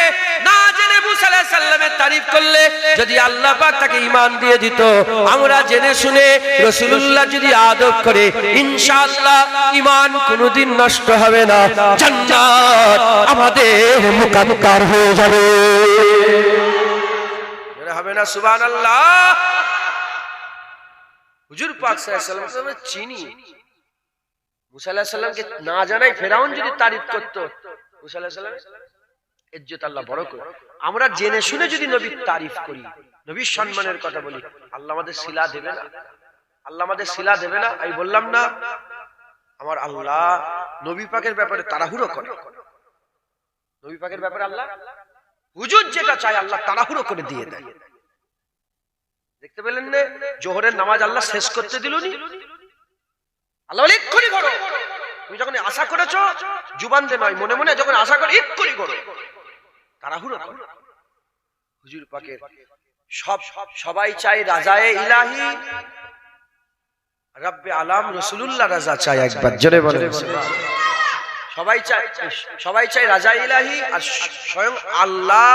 মুসা আলাইহিস সালামের তারিফ করলে যদি আল্লাহ পাক তাকে ঈমান দিয়ে দিত, আমরা জেনে শুনে রাসূলুল্লাহ যদি আদব করে, ইনশাআল্লাহ ঈমান কোনোদিন নষ্ট হবে না, জান্নাত আমাদের মুকাদ্দার হয়ে যাবে। এর হবে না সুবহানাল্লাহ। হুজুর পাক সাল্লাল্লাহু আলাইহি ওয়াসাল্লাম চিনি, মুসা আলাইহিস সালামকে না জানাই ফেরাউন যদি তারিফ করত, মুসা আলাইহিস সালামের ইজ্জত আল্লাহ বড় করে। আমরা জেনে শুনে যদি নবীর তারিফ করি, নবীর সম্মানের কথা বলি, আল্লাহ আমাদের শিলা দেবে না? আল্লাহ আমাদের শিলা দেবে না? আমি বললাম না আমার আল্লাহ নবী পাকের ব্যাপারে তাড়াহুড়ো করে। নবী পাকের ব্যাপারে আল্লাহ হুজুর যেটা চায় আল্লাহ তাড়াহুড়ো করে দিয়ে দেয়। দেখতে পেলেন না, জোহরের নামাজ আল্লাহ শেষ করতে দিলনি, আল্লাহ বলে এক্ষুনি করো। তুমি যখন আশা করেছো জুবান দে নয়, মনে মনে যখন আশা করো এক্ষুনি করো, তাড়াহুড়ো করো। হুজুর পাকের সবাই চাই রাজায়ে ইলাহি, রব্বে আলাম রাসূলুল্লাহ রাজা চাই, একবার জোরে বলেন সবাই চাই রাজায়ে ইলাহি, আর স্বয়ং আল্লাহ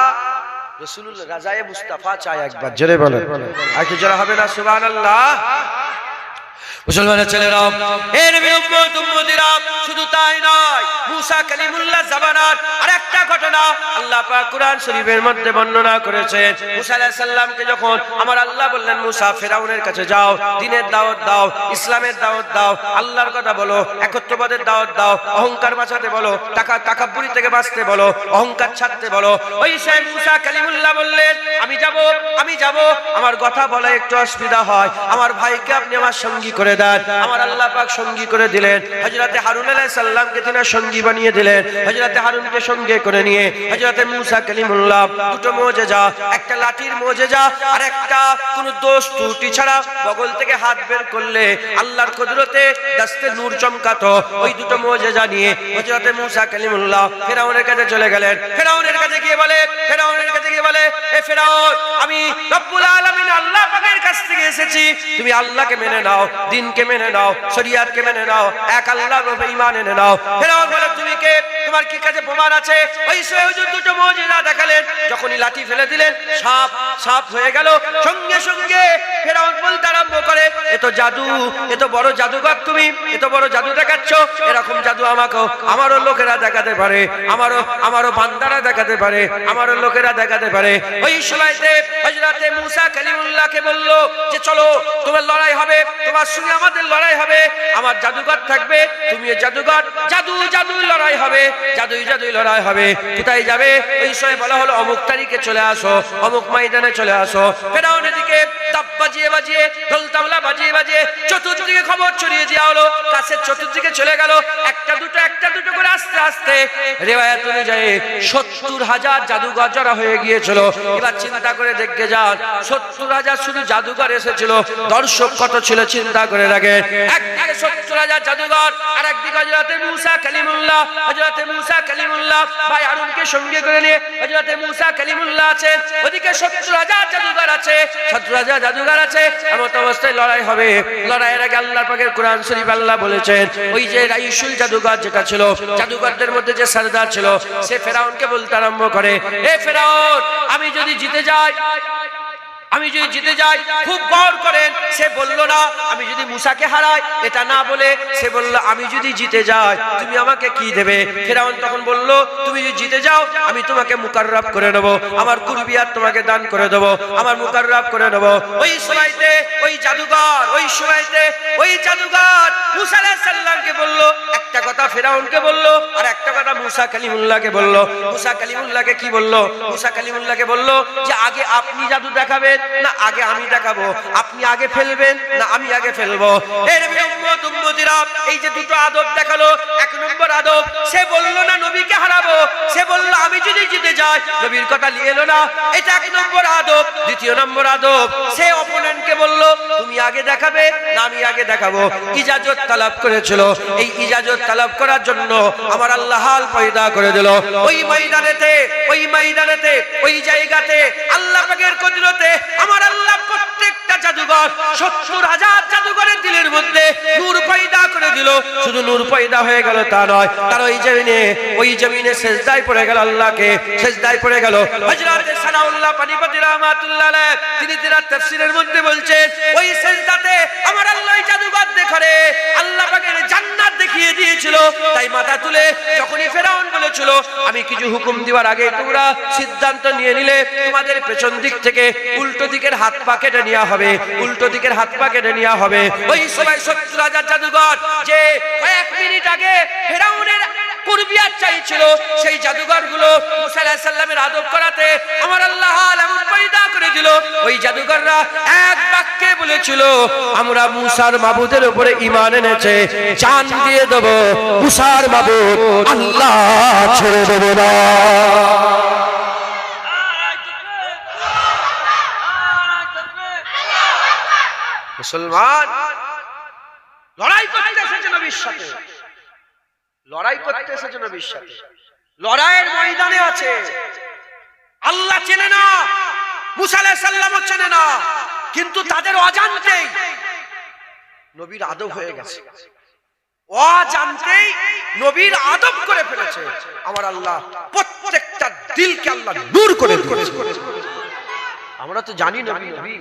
রাসূলুল্লাহ রাজায়ে মুস্তাফা চাই, একবার জোরে বলেন। আর কি জোরে হবে না সুবহানাল্লাহ? মুসলমানের ছেলেরা, এর উম্মত উম্মতিরা, শুধু তাই নয়, মুসা কালিমুল্লাহ জামানার আরেকটা ঘটনা আল্লাহ পাক কুরআন শরীফের মধ্যে বর্ণনা করেছেন। মুসা আলাইহিস সালামকে যখন আমার আল্লাহ বললেন, মুসা ফেরাউনের কাছে যাও, দ্বীনের দাওয়াত দাও, ইসলামের দাওয়াত দাও, আল্লাহর কথা বলো, একত্ববাদের দাওয়াত দাও, অহংকার বাঁচাতে বলো, তাকাব্বুরি থেকে বাঁচতে বলো, অহংকার ছাড়তে বলো। ওই সেই মুসা কালিমুল্লাহ বললেন, আমি যাব, আমার কথা বলা একটু অসুবিধা হয়, আমার ভাইকে আপনি আমার সঙ্গী করে দেন। আমার আল্লাহ পাক সঙ্গী করে দিলেন, হযরতে হারুন আলাইহিস সালামকে তিনি সঙ্গী বানিয়ে দিলেন। হযরতে হারুনকে সঙ্গে করে নিয়ে হযরতে মুসা কালিমুল্লাহ দুটো মুজিজা, একটা লাঠির মুজিজা আর একটা কোন দোষ ত্রুটি ছাড়া বগল থেকে হাত বের করলে আল্লাহর কুদরতে দস্তে নূর চমকাতো, ওই দুটো মুজিজা নিয়ে হযরতে মুসা কালিমুল্লাহ ফেরাউনের কাছে চলে গেলেন। ফেরাউনের কাছে গিয়ে বলে, এ ফেরাউন, আমি রব্বুল আলামিন আল্লাহ পাকের কাছ থেকে এসেছি, তুমি আল্লাহকে মেনে নাও, দ্বীনকে মেনে নাও, শরীয়তকে মেনে নাও, এক আল্লাহর উপর ঈমান এনে নাও। ফেরাউন বলে, তুমি কে? তোমার কি কাছে প্রমাণ আছে? ওই হুজুর দুটো মুজিজা দেখালেন, যখনই লাঠি ফেলে দিলেন সাপ হয়ে গেল। সঙ্গে সঙ্গে ফেরাউন বলতে আরম্ভ করে, এ তো জাদু, এ তো বড় জাদুকর, তুমি এত বড় জাদু দেখাচ্ছ, এরকম জাদু আমারও লোকেরা দেখাতে পারে, আমারও বান্দারা দেখাতে পারে, আমারও লোকেরা দেখাতে পারে। ওই সময়তে হযরতে মুসা কালিমুল্লাহকে বলল যে চলো, তোমার লড়াই হবে, তোমার সঙ্গে আমাদের লড়াই হবে, আমার জাদুকর থাকবে, তুমি জাদুকর, জাদুই লড়াই হবে, জাদুই লড়াই হবে। কোথায় যাবে? ওই সময় বলা হলো অমুক তারিখে চলে আসো, অমুক ময়দানে চলে আসো। ফেরাউন এদিকে তাপ বাজিয়ে ঢোল তাবলা বাজিয়ে চতুর্দিকে খবর ছড়িয়ে দেওয়া হলো, কাছের চতুর্দিকে চলে গেল, একটা দুটো করে আস্তে আস্তে রিওয়ায়াত অনুযায়ী ৭০,০০০ জাদুকর জড়ো হয়ে গিয়েছিল। এবার চিন্তা করে দেখতে যান, ৭০,০০০ শুধু জাদুকর এসেছিল, দর্শক কত ছিল চিন্তা করে রাখেন। একদিকে ৭০,০০০ জাদুকর, আর একদিকে হযরতে মুসা কালিমুল্লাহ ভাই হারুনকে সঙ্গে করে নিয়ে হযরতে মুসা কালিমুল্লাহ আছেন, ওদিকে ৭০,০০০ জাদুকর আছে। এমত অবস্থায় লড়াই হবে। লড়াইয়ের আগে আল্লাহ পাকের কোরআন শরীফ আল্লাহ বলেছেন, ওই যে রাইসুল জাদুকর যেটা ছিল, জাদুকরদের মধ্যে যে সরদার ছিল, সে ফেরাউনকে বলতে আরম্ভ করে, এ ফেরাউন, আমি যদি জিতে যাই, আমি যদি জিতে যাই, খুব গৌর করেন, সে বলল না আমি যদি মুসাকে হারাই, এটা না বলে সে বলল আমি যদি জিতে যাই তুমি আমাকে কি দেবে? ফিরআউন তখন বলল তুমি যদি জিতে যাও আমি তোমাকে মুকাররাব করে নেব, আমার কুরবিয়াত তোমাকে দান করে দেব, আমার মুকাররাব করে নেব। ওই সময়তে ওই জাদুঘর মুসা আলাইহিস সালামকে বলল একটা কথা, ফিরআউনকে বলল আর একটা কথা মুসা কালিমুল্লাহকে বলল। মুসা কালিমুল্লাহকে কি বলল? মুসা কালিমুল্লাহকে বলল যে আগে আপনি জাদু দেখাবেন না আগে আমি দেখাবো? আপনি আগে ফেলবেন না আমি আগে ফেলবো? এর উম্মত উম্মতিরা, এই যে দুটো আদব দেখালো, এক নম্বর আদব, সে বলল না নবীকে হারাবো, সে বলল আমি যদি জিতে যাই, নবীর কথা নিয়ে এলো না, এটা এক নম্বর আদব। দ্বিতীয় নম্বর আদব, সে অপোনেন্টকে বলল তুমি আগে দেখাবে না আমি আগে দেখাবো? ইজাজত তালাব করেছিল। এই ইজাজত তালাব করার জন্য আমার আল্লাহ হাল পয়দা করে দিল। ওই ময়দানেতে ওই জায়গাতে আল্লাহ পাকের কুদরতে আমার আল্লাহ প্রত্যেকটা জাদুঘর ৭০,০০০ জাদুঘরের দিলের মধ্যে নূর পয়দা করে দিল। শুধু নূর পয়দা হয়ে গেল তা নয়, তার ওই জমিনে সেজদায় পড়ে গেল, আল্লাহকে সেজদায় পড়ে গেল। হযরত সানাউল্লাহ পানিপতি রাহমাতুল্লাহ আলাইহি তিনি তার তাফসীরের মধ্যে বলছেন ওই সেজদাতে আমার আল্লাহ ওই জাদুঘর দেখে আল্লাহ পাকের জান্নাত দেখিয়ে দিয়েছিল। তাই মাথা তুলে যখনই ফেরাউন বলেছিল আমি কিছু হুকুম দেওয়ার আগে তোমরা সিদ্ধান্ত নিয়ে নিলে তোমাদের পেছন দিক থেকে উল্টো দিকের হাত পা কেটে নেওয়া হবে, উল্টো দিকের হাত পা কেটে নেওয়া হবে। ওই সময় ৭০,০০০ জাদুঘর যে কয়েক মিনিট আগে ফেরাউনের কুরবিয়াত চাইছিল, সেই জাদুঘরগুলো মুসা আলাইহিস সালামের আদব করাতে আমার আল্লাহ এমন পয়দা করে দিল, ওই জাদুঘররা এক বাক্যে বলেছিল আমরা মুসার মাবুদের উপরে ঈমান এনেছে, জান দিয়ে দেব, মুসার মাবুদ আল্লাহ ছেড়ে দেব না। মুসলমান লড়াই করতে এসেছে নবীর সাথে, লড়াই করতে এসেছে নবীর সাথে, লড়াইয়ের ময়দানে আছে। আল্লাহ চেনে না, মুসা আলাইহিস সালামও চেনে না, কিন্তু তাদের অজান্তেই নবীর আদব হয়ে গেছে, অজান্তেই নবীর আদব করে ফেলেছে। আমার আল্লাহ প্রত্যেকটা দিলকে আল্লাহ নূর করে দিয়েছে। আমরা তো জানি নবী নবী,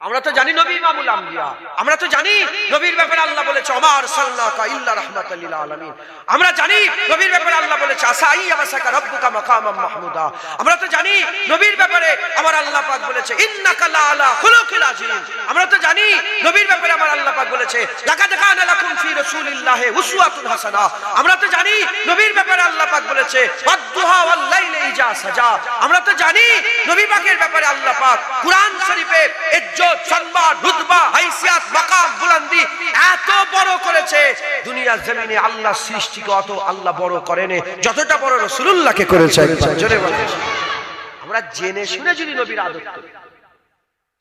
আমরা তো জানি নবী ইমামুল আম্বিয়া, আমরা তো জানি নবীর ব্যাপারে আল্লাহ বলেছে ওমা আরসালনাকা ইল্লা রাহমাতাল লিল আলামিন, আমরা জানি নবীর ব্যাপারে আল্লাহ বলেছে আসাই আবাসাকা রাব্বুকা মাকামাম মাহমুদা, আমরা তো জানি নবীর ব্যাপারে আমার আল্লাহ পাক বলেছে ইন্নাকা লা আলা খুলুকিল আযীম, আমরা তো জানি নবীর ব্যাপারে আমার আল্লাহ পাক বলেছে লাকাদ কানা লাকুম ফি রাসূলিল্লাহি উসওয়াতুন হাসানা, আমরা তো জানি নবীর ব্যাপারে আল্লাহ পাক বলেছে ওয়াদ-দুহা ওয়াল লাইলি ইজা সাজা, আমরা তো জানি নবী পাকের ব্যাপারে আল্লাহ পাক কুরআন শরীফে ইজ্জত, সম্মান, রুতবা, হাইসিয়াত, মাকাম, বুলন্দি এত বড় করেছে। দুনিয়ার জমিনে আল্লাহ সৃষ্টিকে অত আল্লাহ বড় করেনি যতটা বড় রাসূলুল্লাহকে করেছে। জোরে বলেন। আমরা জেনে শুনে যদি নবীর আদব করি,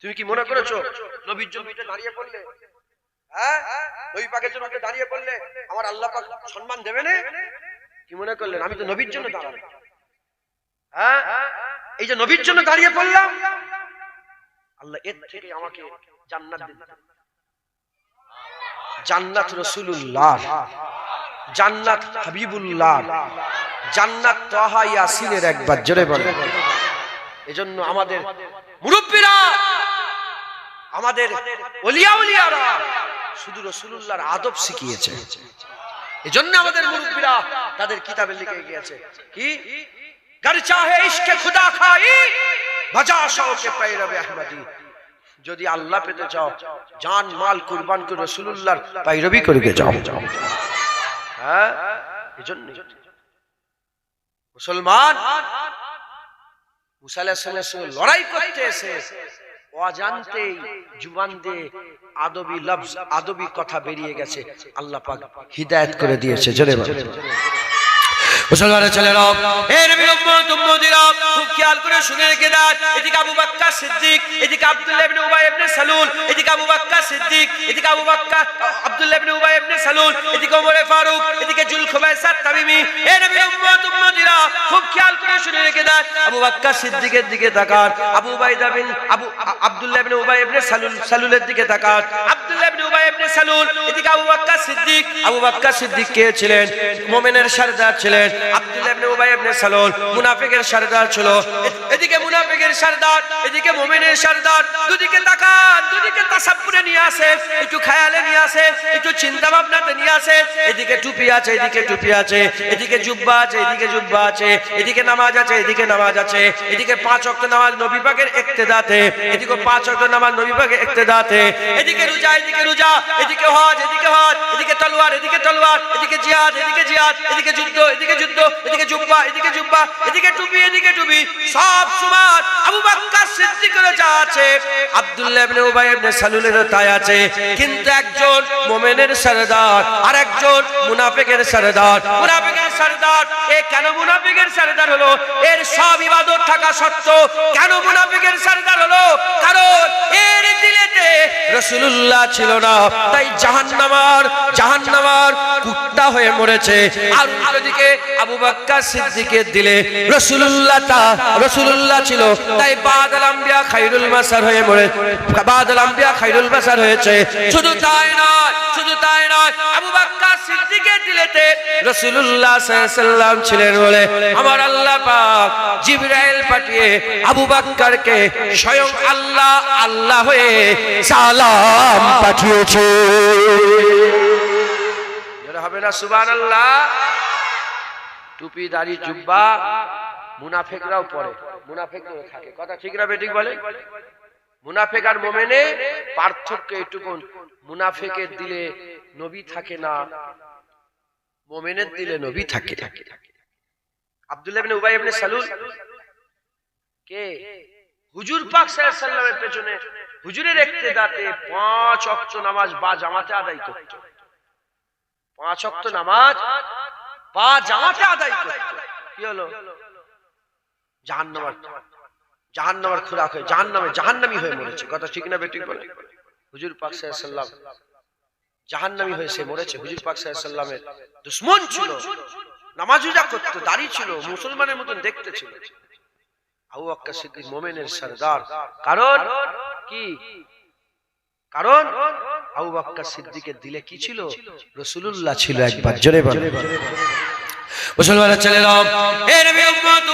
তুমি কি মনে করেছো নবীর জন্য দাঁড়িয়ে পড়লে, হ্যাঁ নবী পাকের জন্য দাঁড়িয়ে পড়লে আমার আল্লাহ পাক সম্মান দেবে না? কি মনে করলেন আমি তো নবীর জন্য দাঁড়ালাম, হ্যাঁ এই যে নবীর জন্য দাঁড়িয়ে পড়লাম, আল্লাহ এর থেকে আমাকে জান্নাত দিন। জান্নাত রাসূলুল্লাহ, জান্নাত হাবিবুল্লাহ, জান্নাত তাহা ইয়াসিনের একবার জোরে বলেন। এজন্য আমাদের মুরব্বিরা, আমাদের ওলিয়া উলিয়ারা শুধু রাসূলুল্লাহর আদব শিখিয়েছে। এজন্য আমাদের মুরব্বিরা তাদের কিতাবে লিখে গিয়েছে কি গর চাহে ইশকে খুদা খাই বাজা শাওকে पैरवे আহমদি, যদি আল্লাহ পেতে চাও জান মাল কুরবান করে রাসূলুল্লাহর पैरवी করবে যাও। হ্যাঁ এজন্য মুসলমান মুসা আলাইহিস সালামের সঙ্গে লড়াই করতে এসে অজান্তেই জুবান দিয়ে আদবি লফজ, আদবি কথা বেরিয়ে গেছে, আল্লাহ পাক হিদায়াত করে দিয়েছে। জোরে বলেন। মুসলমানের ছেলেরা, এর উম্মত উম্মতিরা খুব খেয়াল করে শুনে রেখে দেন। এদিকে আবু বকর সিদ্দিক, এদিকে আব্দুল্লাহ ইবনে উবাই ইবনে সালুল, এদিকে আবু বকর সিদ্দিক, এদিকে আব্দুল্লাহ ইবনে উবাই ইবনে সালুল, এদিকে ওমর ফারুক, এদিকে জুলখুবাইসা তামিমি। এর উম্মত উম্মতিরা খুব খেয়াল করে শুনে রেখে দেন। আবু বকর সিদ্দিকের দিকে তাকান, আব্দুল্লাহ ইবনে উবাই ইবনে সালুলের দিকে তাকান। আব্দুল্লাহ ইবনে উবাই ইবনে সালুল, এদিকে আবু বকর সিদ্দিক। আবু বকর সিদ্দিক কে ছিলেন? মুমিনের সরদার ছিলেন। আব্দুল্লাহ ইবনে উবাই ইবনে সালুল মুনাফিকের সরদার ছিল। এদিকে মুনাফিক মুনাফিকের সরদার, এদিকে মুমিনের সরদার। দুদিকে তাকান, দুদিকে তাসাব্বুরে নিয়ে আসে, একটু খেয়ালে নিয়ে আসে, একটু চিন্তা ভাবনাতে নিয়ে আসে। এদিকে টুপি আছে, এদিকে টুপি আছে, এদিকে জুব্বা আছে, এদিকে জুব্বা আছে, এদিকে নামাজ আছে, এদিকে নামাজ আছে, এদিকে 5 ওয়াক্ত নামাজ নবী পাকের ইক্তেদাতে, এদিকে 5 ওয়াক্ত নামাজ নবী পাকের ইক্তেদাতে, এদিকে রোজা, এদিকে রোজা, এদিকে হজ, এদিকে হজ, এদিকে তলোয়ার, এদিকে তলোয়ার, এদিকে জিহাদ, এদিকে জিহাদ, এদিকে যুদ্ধ, এদিকে যুদ্ধ, এদিকে জুব্বা, এদিকে জুব্বা, এদিকে টুপি, এদিকে টুপি, সব সমান। আবু বকর সিদ্দিকের যা আছে, আব্দুল্লাহ ইবনে উবাই ইবনে সালুলের তাই আছে, কিন্তু একজন মুমিনের সরদার আর একজন মুনাফিকের সরদার। মুনাফিকের সরদার এ কেন মুনাফিকের সরদার হলো? এর সব ইবাদত থাকা সত্ত্বেও কেন মুনাফিকের সরদার হলো? কারণ এর দিলেতে রাসূলুল্লাহ ছিল না, তাই জাহান্নামার কুত্তা হয়ে মরেছে। আর ওদিকে আবু বকর সিদ্দিকের দিলে রাসূলুল্লাহ ছিল, তাই বাদাল আম্বিয়া খায়রুল বাশার হয়ে মরে, বাদাল আম্বিয়া খায়রুল বাশার হয়েছে। শুধু তাই নয়, আবু বকর সিদ্দিকের দিলেতে রাসূলুল্লাহ সাল্লাল্লাহু আলাইহি ওয়াসাল্লাম ছিলেন বলে আমার আল্লাহ পাক জিবরাইল পাঠিয়ে আবু বকরকে স্বয়ং আল্লাহ হয়ে সালাম পাঠিয়েছে। যারা হবে না সুবহানাল্লাহ। টুপি, দাড়ি, জুব্বা মুনাফিকরাও পরে, মুনাফিকরাও থাকে। কথা ঠিক না বেঠিক বলে? মুনাফিক আর মুমিনে পার্থক্য এইটুকু, মুনাফিকের দিলে নবী থাকে না, মুমিনের দিলে নবী থাকে। আব্দুল্লাহ ইবনে উবাই ইবনে সালুল কে হুজুর পাক সাল্লাল্লাহু আলাইহি ওয়াসাল্লামের পেছনে হুজুরের ইক্তেদাতে 5 ওয়াক্ত নামাজ বা জামাতে আদায় করত। 5 ওয়াক্ত নামাজ বা জামাতে আদায় করত। কি হলো? জাহান্নামের খোরাক হয়ে জাহান্নামী হয়ে মরেছে। কথা ঠিক না বেঠিক বলে? হুজুর পাক সাল্লাল্লাহু আলাইহি ওয়াসাল্লাম জাহান্নামী হয়ে সে মরেছে। হুজুর পাক সাল্লাল্লাহু আলাইহি ওয়াসাল্লামের দুশমন ছিল, নামাজ রোজা করত, দাড়ি ছিল, মুসলমানের মতন দেখতে ছিল। আবু বকর সিদ্দিক মুমিনের সরদার। কারণ কি? কারণ আবু বকর সিদ্দিকের দিলে কি ছিল? রাসূলুল্লাহ ছিল। একবার জোরে বলেন মুসলমানের ছেলেরা, হে নবী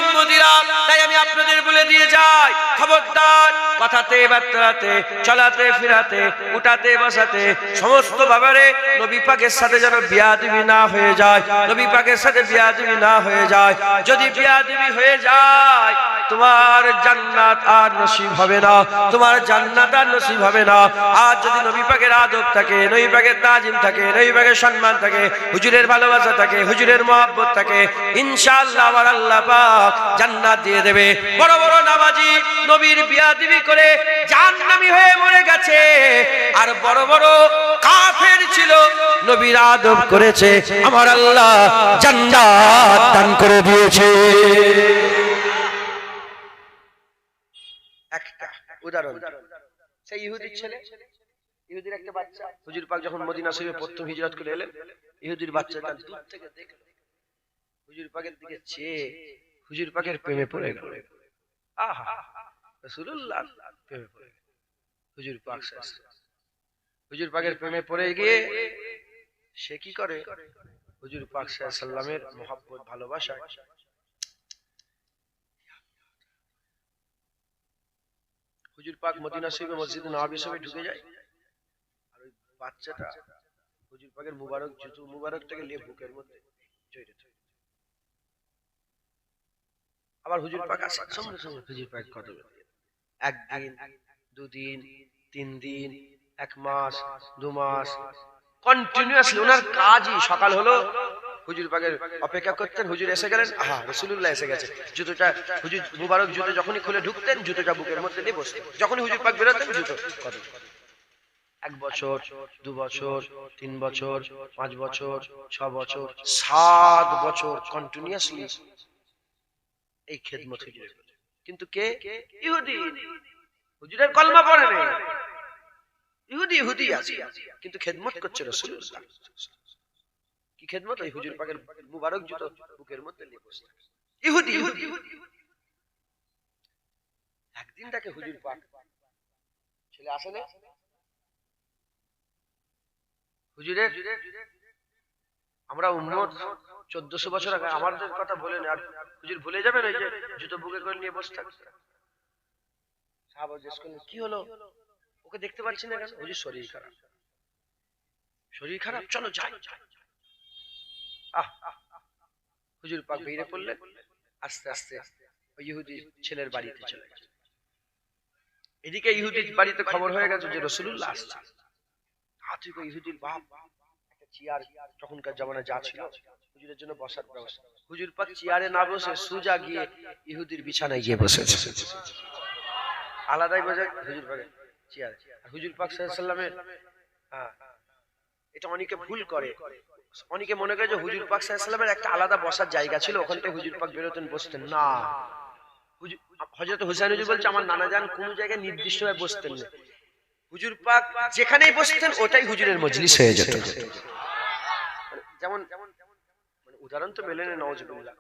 উম্মতিরা, তাই আমি আপনাদের বলে দিয়ে যাই, খবরদার কথাতে বার্তাতে, চলাতে ফিরাতে, উঠাতে বসাতে সমস্ত ব্যাপারে নবী পাকের সাথে যেন বিয়াদবি না হয়ে যায়। নবী পাকের সাথে বিয়াদবি না হয়ে যায়। যদি বিয়াদবি হয়ে যায় তোমার জান্নাত আর নসিব হবে না, তোমার জান্নাত আর নসিব হবে না। আর যদি নবী পাকের আদব থাকে, নবী পাকের তাজিম থাকে, নবী পাকের সম্মান থাকে, হুজুরের ভালোবাসা থাকে, হুজুরের মহব্বত থাকে, ইনশাআল্লাহ আমার আল্লাহ পাক জান্নাত দিয়ে দেবে। বড় বড় নামাজি নবীর বিয়াদবি করে জাহান্নামী হয়ে মরে গেছে, আর বড় বড় কাফের ছিল, নবীর আদব করেছে, আমার আল্লাহ জান্নাত দান করে দিয়েছে। একটা উদাহরণ, সেই ইহুদির ছেলে, ইহুদির একটা বাচ্চা, হুজুর পাক যখন মদিনা শরীফে প্রথম হিজরত করে এলেন, ইহুদির বাচ্চাটা দূর থেকে দেখল, হুজুর পাকের দিকে চেয়ে হুজুর পাকের প্রেমে পড়ে গেল। আহা, রাসূলুল্লাহ প্রেমে পড়ে গেল। হুজুর পাক হুজুর পাকের প্রেমে পড়ে গিয়ে সে কি করে? হুজুর পাক সাল্লাল্লাহু আলাইহি ওয়াসাল্লামের মহব্বত, ভালোবাসা হুজুর পাক মদিনা শরীফে মসজিদে নববী শরীফে ঢুকে যায়, আর ওই বাচ্চাটা হুজুর পাকের মুবারক জুতো মুবারকটাকে নিয়ে বুকের মধ্যে জড়িয়ে ধরে। আবার হুজুর পাক আসার সঙ্গে সঙ্গে হুজুর পাক কত একদিন, দুদিন, 3 দিন, 1 মাস, 2 মাস কন্টিনিউয়াসলি ওনার কাজই সকাল হলো হুজুর পাকের অপেক্ষা করতেন, হুজুর এসে গেলেন, আহা রাসূলুল্লাহ এসে গেছে, জুতোটা হুজুর মুবারক জুতো যখনই খুলে ঢুকতেন জুতোটা বুকের মধ্যে নিয়ে বসতেন, যখনই হুজুর পাক বেরোতেন জুতো কদম। 1 বছর, 2 বছর, 3 বছর, 5 বছর, 6 বছর, 7 বছর কন্টিনিউয়াসলি এই খেদমত হুজুরের। কিন্তু কে? ইহুদি। হুজুরের কলমা পড়ে না, ইহুদি আছে, কিন্তু খেদমত করছে রাসূলুল্লাহ। কি খেদমত? এই হুজুর পাকের মুবারক জুতো বুকের মধ্যে নিয়ে বসে ইহুদি। একদিন তাকে হুজুর পাক ছেলে আসে না, হুজুরের আমরা উম্মত 1400 বছর আগে আমাদের কথা বলেন, আর হুজুর ভুলে যাবেন ওই যে জুতো বুকে করে নিয়ে বসে থাকতেন? সাহাবা জিজ্ঞেস করলেন কি হলো, ওকে দেখতে পাচ্ছি না কেন? হুজুর শরীর খারাপ। শরীর খারাপ, চলো যাই। হুজুর পাক বেরিয়ে পড়লেন, আস্তে আস্তে ওই ইহুদি ছেলের বাড়িতে চলে গেছে। এদিকে ইহুদির বাড়িতে খবর হয়ে গেছে যে রাসূলুল্লাহ আসছে। হাতিক ইহুদির বাপ একটা চেয়ার, তখনকার জামানায় যা ছিল হুজুরের জন্য বসার ব্যবস্থা, হুজুর পাক চেয়ারে না বসে সোজা গিয়ে ইহুদির বিছানায় গিয়ে বসেছে। আলাদাই বসে হুজুর পাকের চেয়ার। হুজুর পাক সাল্লাল্লাহু আলাইহি ওয়াসাল্লামের এটা অনেকে ভুল করে, অনেকে মনে করে যে হুজুর পাক সাল্লাল্লাহু আলাইহি ওয়াসাল্লামের একটা আলাদা বসার জায়গা ছিল, ওখান থেকে হুজুর পাক বেরোতেন বসতেন না। হযরত হুসাইন হুজুর বলছে আমার নানা জান কোন জায়গায় নির্দিষ্টভাবে বসতেন না, হুজুর পাক যেখানেই বসতেন ওটাই হুজুরের মজলিস হয়ে যেত। যেমন মানে উদাহরণ তো মেলে না, নাউজুবিল্লাহ।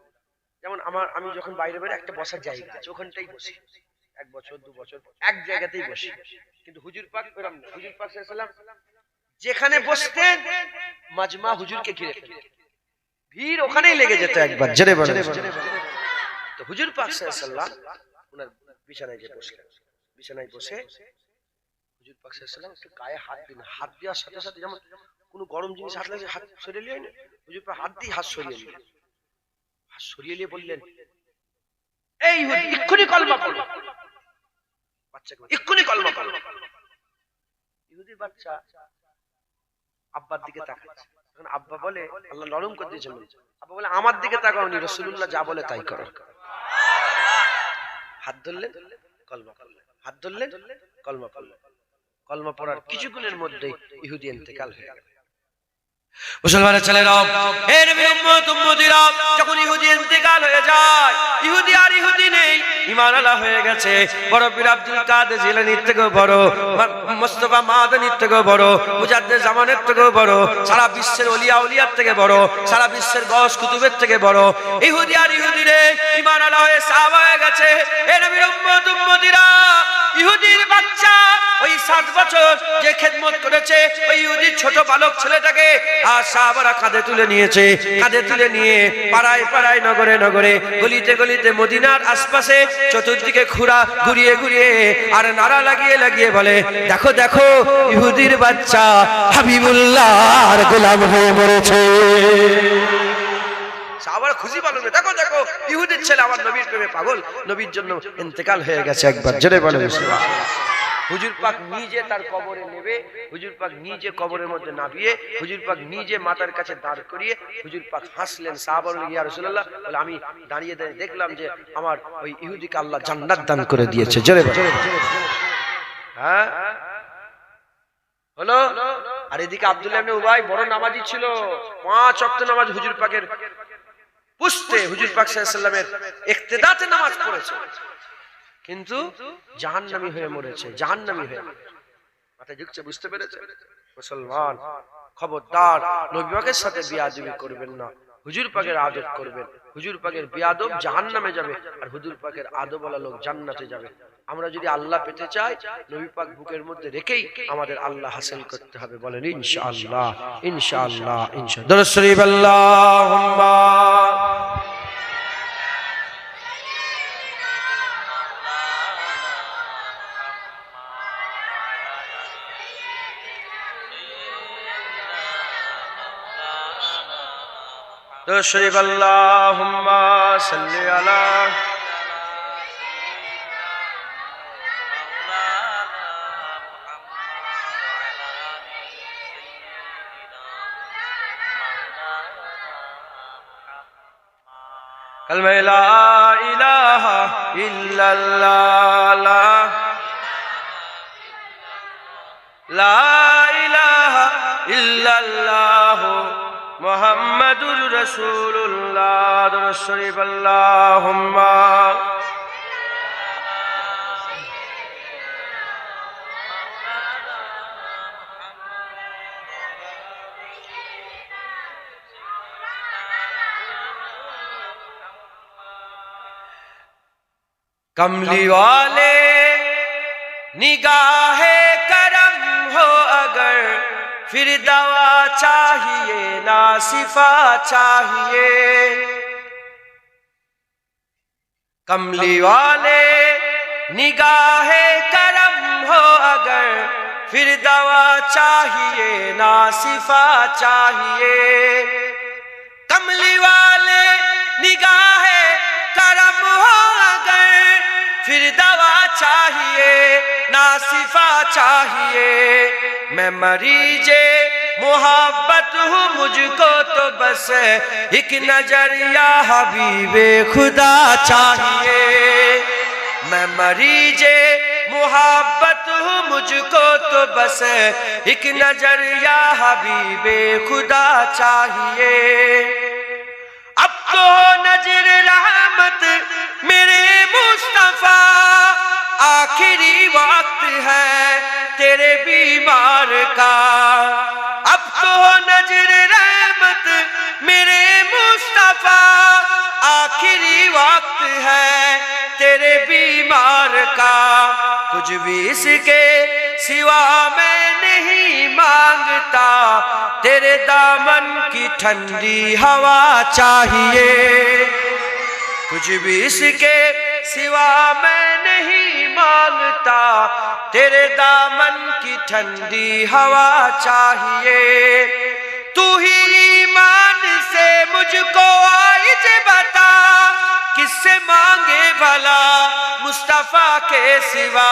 যেমন আমি যখন বাইরে বাইরে একটা বসার জায়গা আছে ওখানটাই বসি, 1 বছর 2 বছর এক জায়গাতেই বসি। কিন্তু হুজুর পাক এরকম না, হুজুর পাক সাল্লাল্লাহু আলাইহি ওয়াসাল্লাম যেখানে বসতেন মাজমা হুজুরকে ঘিরে ফেলতেন, ভিড় ওখানেই লেগে যেত একবার জেরে বলে। তো হুজুর পাক সাল্লাল্লাহু আলাইহি ওয়াসাল্লাম ওনার বিছানায় গিয়ে বসলেন। বিছানায় বসে হুজুর পাক সাল্লাল্লাহু আলাইহি ওয়াসাল্লাম একটু গায়ে হাত দিলেন। হাত দেওয়ার সাথে সাথে যেমন কোনো গরম জিনিস হাত লাগলে হাত সরিয়ে নিয়ে হুজুর পাক হাত দিয়ে হাত সরিয়ে নিলেন। হাত সরিয়ে নিয়ে বললেন, এই ইহুদি এক্ষুনি কলমা পড়ো। বাচ্চাকে এক্ষুনি কলমা পড়ো। ইহুদির বাচ্চা আব্বার দিকে তাকাচ্ছে। তখন আব্বা বলে, আল্লাহ নরম করে দিয়েছেন, আব্বা বলে আমার দিকে তাকাওনি, রাসূলুল্লাহ যা বলে তাই করো। হাত ধরলেন, কলমা পড়লেন, হাত ধরলেন, কলমা পড়লেন। কলমা পড়ার কিছুক্ষণের মধ্যেই ইহুদি ইন্তেকাল হয়ে গেল। মুসলমানের ছেলেরা, হে নবীর উম্মত উম্মতিরা, যখন ইহুদি ইন্তেকাল হয়ে যায়, ইহুদি আর ইহুদি নেই, ঈমান আলা হয়ে গেছে। বড় পীর আব্দুল কাদের জিলানীর থেকেও বড়, মুস্তাফা মাদানীর থেকেও বড়, মুজাদ্দিদ জামানের থেকেও বড়, সারা বিশ্বের ওলিয়া উলিয়ার থেকে বড়, সারা বিশ্বের গস কুতুবের থেকে বড় ইহুদি আর ইহুদি নেই, ঈমান আলা হয়ে সাহাবা হয়ে গেছে। হে নবীর উম্মত উম্মতিরা, ইহুদির বাচ্চা ওই 7 বছর যে খেদমত করেছে ওই ইহুদির ছোট বালক ছেলেটাকে আর সাহাবারা কাঁধে তুলে নিয়েছে। কাঁধে তুলে নিয়ে পাড়ায় পাড়ায়, নগরে নগরে, গলিতে গলিতে, মদিনার আশপাশে চতুর্দিকে ঘুরিয়ে ঘুরিয়ে আর নারা লাগিয়ে লাগিয়ে বলে, দেখো দেখো ইহুদির বাচ্চা হাবিবুল্লাহর গোলাম হয়ে মরেছে। সাহাবারা খুশি পালবে, দেখো দেখো ইহুদির ছেলে আমার নবীর প্রেমে পাগল, নবীর জন্য ইন্তেকাল হয়ে গেছে। একবার জোরে বলে সুবহানাল্লাহ। হুজুর পাক নিজে তার কবরে নেবে, হুজুর পাক নিজে কবরের মধ্যে নামিয়ে, হুজুর পাক নিজে মাথার কাছে দাঁড় করিয়ে হুজুর পাক হাসলেন। সাহাবারা বললেন, ইয়া রাসূলুল্লাহ, বলে আমি দাঁড়িয়ে দাঁড়িয়ে দেখলাম যে আমার ওই ইহুদিকে আল্লাহ জান্নাত দান করে দিয়েছে। জোরে বলে। হ্যাঁ হলো। আর এদিকে আব্দুল্লাহ ইবনে উবাই বড় নামাজি ছিল, 5 ওয়াক্ত নামাজ হুজুর পাকের পুস্তে, হুজুর পাক সাল্লাল্লাহু আলাইহি ওয়াসাল্লামের ইক্তেদাতে নামাজ পড়েছে, কিন্তু জাহান্নামী হয়ে মরেছে, জাহান্নামী হয়ে। মাথায় ঢুকছে, বুঝতে পেরেছে? মুসলমান খবরদার নবী পাকের সাথে বিয়াদবি করবেন না, হুজুর পাকের আদব করবেন। হুজুর পাকের বিয়াদব জাহান্নামে যাবে আর হুজুর পাকের আদবওয়ালা লোক জান্নাতে যাবে। আমরা যদি আল্লাহ পেতে চাই, নবী পাক বুকের মধ্যে রেখেই আমাদের আল্লাহ হাসিল করতে হবে। বলেন ইনশাআল্লাহ, ইনশাআল্লাহ, ইনশাআল্লাহ। দরুদ শরীফ আল্লাহুম্মা দরুদ শরীফ আল্লাহুম্মা সাল্লি আলা কালমা লা ইলাহা ইল্লাল্লাহ, লা ইলাহা ইল্লাল্লাহ মুহাম্মাদুর রাসূলুল্লাহ। দরুদ শরীফ আল্লাহুম্মা कमली वाले निगाहे करम हो अगर, फिर दवा चाहिए ना शिफा चाहिए। कमली वाले निगाह करम हो अगर फिर दवा चाहिए ना शिफा चाहिए। कमली वाले निगाह करम हो अगर फिर दवा चाहिए ना शिफा चाहिए। मैं मरीजे मोहब्बत हूँ मुझको तो बस एक नजर या हबीबे खुदा चाहिए। मैं मरीजे मोहब्बत हूँ मुझको तो बस एक नजर या हबीबे खुदा चाहिए। अब तो नजर रहमत मेरे मुस्तफा आखिरी वक्त है तेरे बीमार का। अब तो नजर रहमत मेरे मुस्तफा आखिरी वक्त है तेरे बीमार का। कुछ भी इसके सिवा मैं नहीं मांगता तेरे दामन की ठंडी हवा चाहिए। कुछ भी इसके सिवा मैं नहीं मांगता तेरे दामन की ठंडी हवा चाहिए। तू ही ईमान से मुझको आइज बता किससे मांगे भला मुस्तफा के सिवा।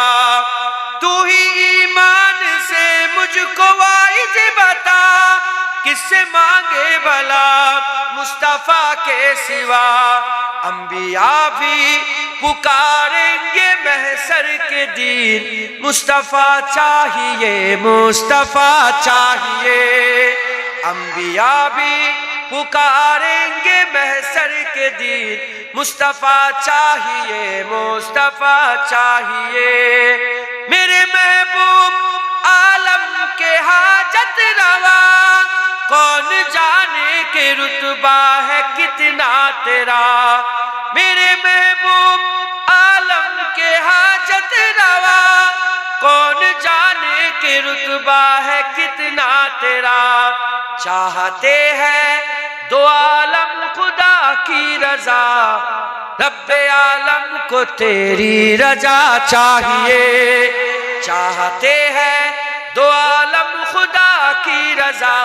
तू ही ईमान से मुझको आइज बता किससे मांगे भला मुस्तफा के सिवा। अंबिया भी पुकारेंगे महशर के दिन मुस्तफा चाहिए मुस्तफा चाहिए। अंबिया भी पुकारेंगे महशर के दिन मुस्तफा चाहिए मुस्तफा चाहिए। मेरे महबूब आलम के हाजत रवा कौन जाने के रुतबा है कितना तेरा। मेरे महबूब आलम के हाजत रवा कौन जाने के रुतबा है कितना तेरा। चाहते हैं दो आलम खुदा की रजा रब्बे आलम को तेरी रजा चाहिए। चाहते हैं दो आलम खुदा की रजा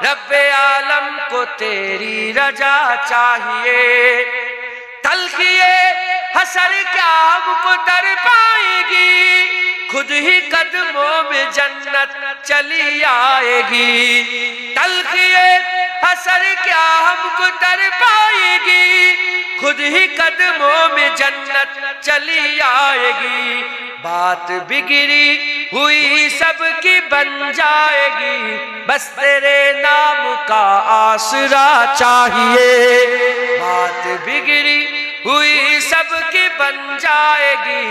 रब्बे आलम को तेरी रजा चाहिए। तलखिए हसर क्या हमको दर पाएगी खुद ही कदमों में जन्नत चली आएगी। तलखिए हसर क्या हमको दर पाएगी खुद ही कदमों में जन्नत चली आएगी। बात बिगड़ी हुई सबकी बन जाएगी बस तेरे नाम का आसरा चाहिए। बात बिगड़ी हुई सबकी बन जाएगी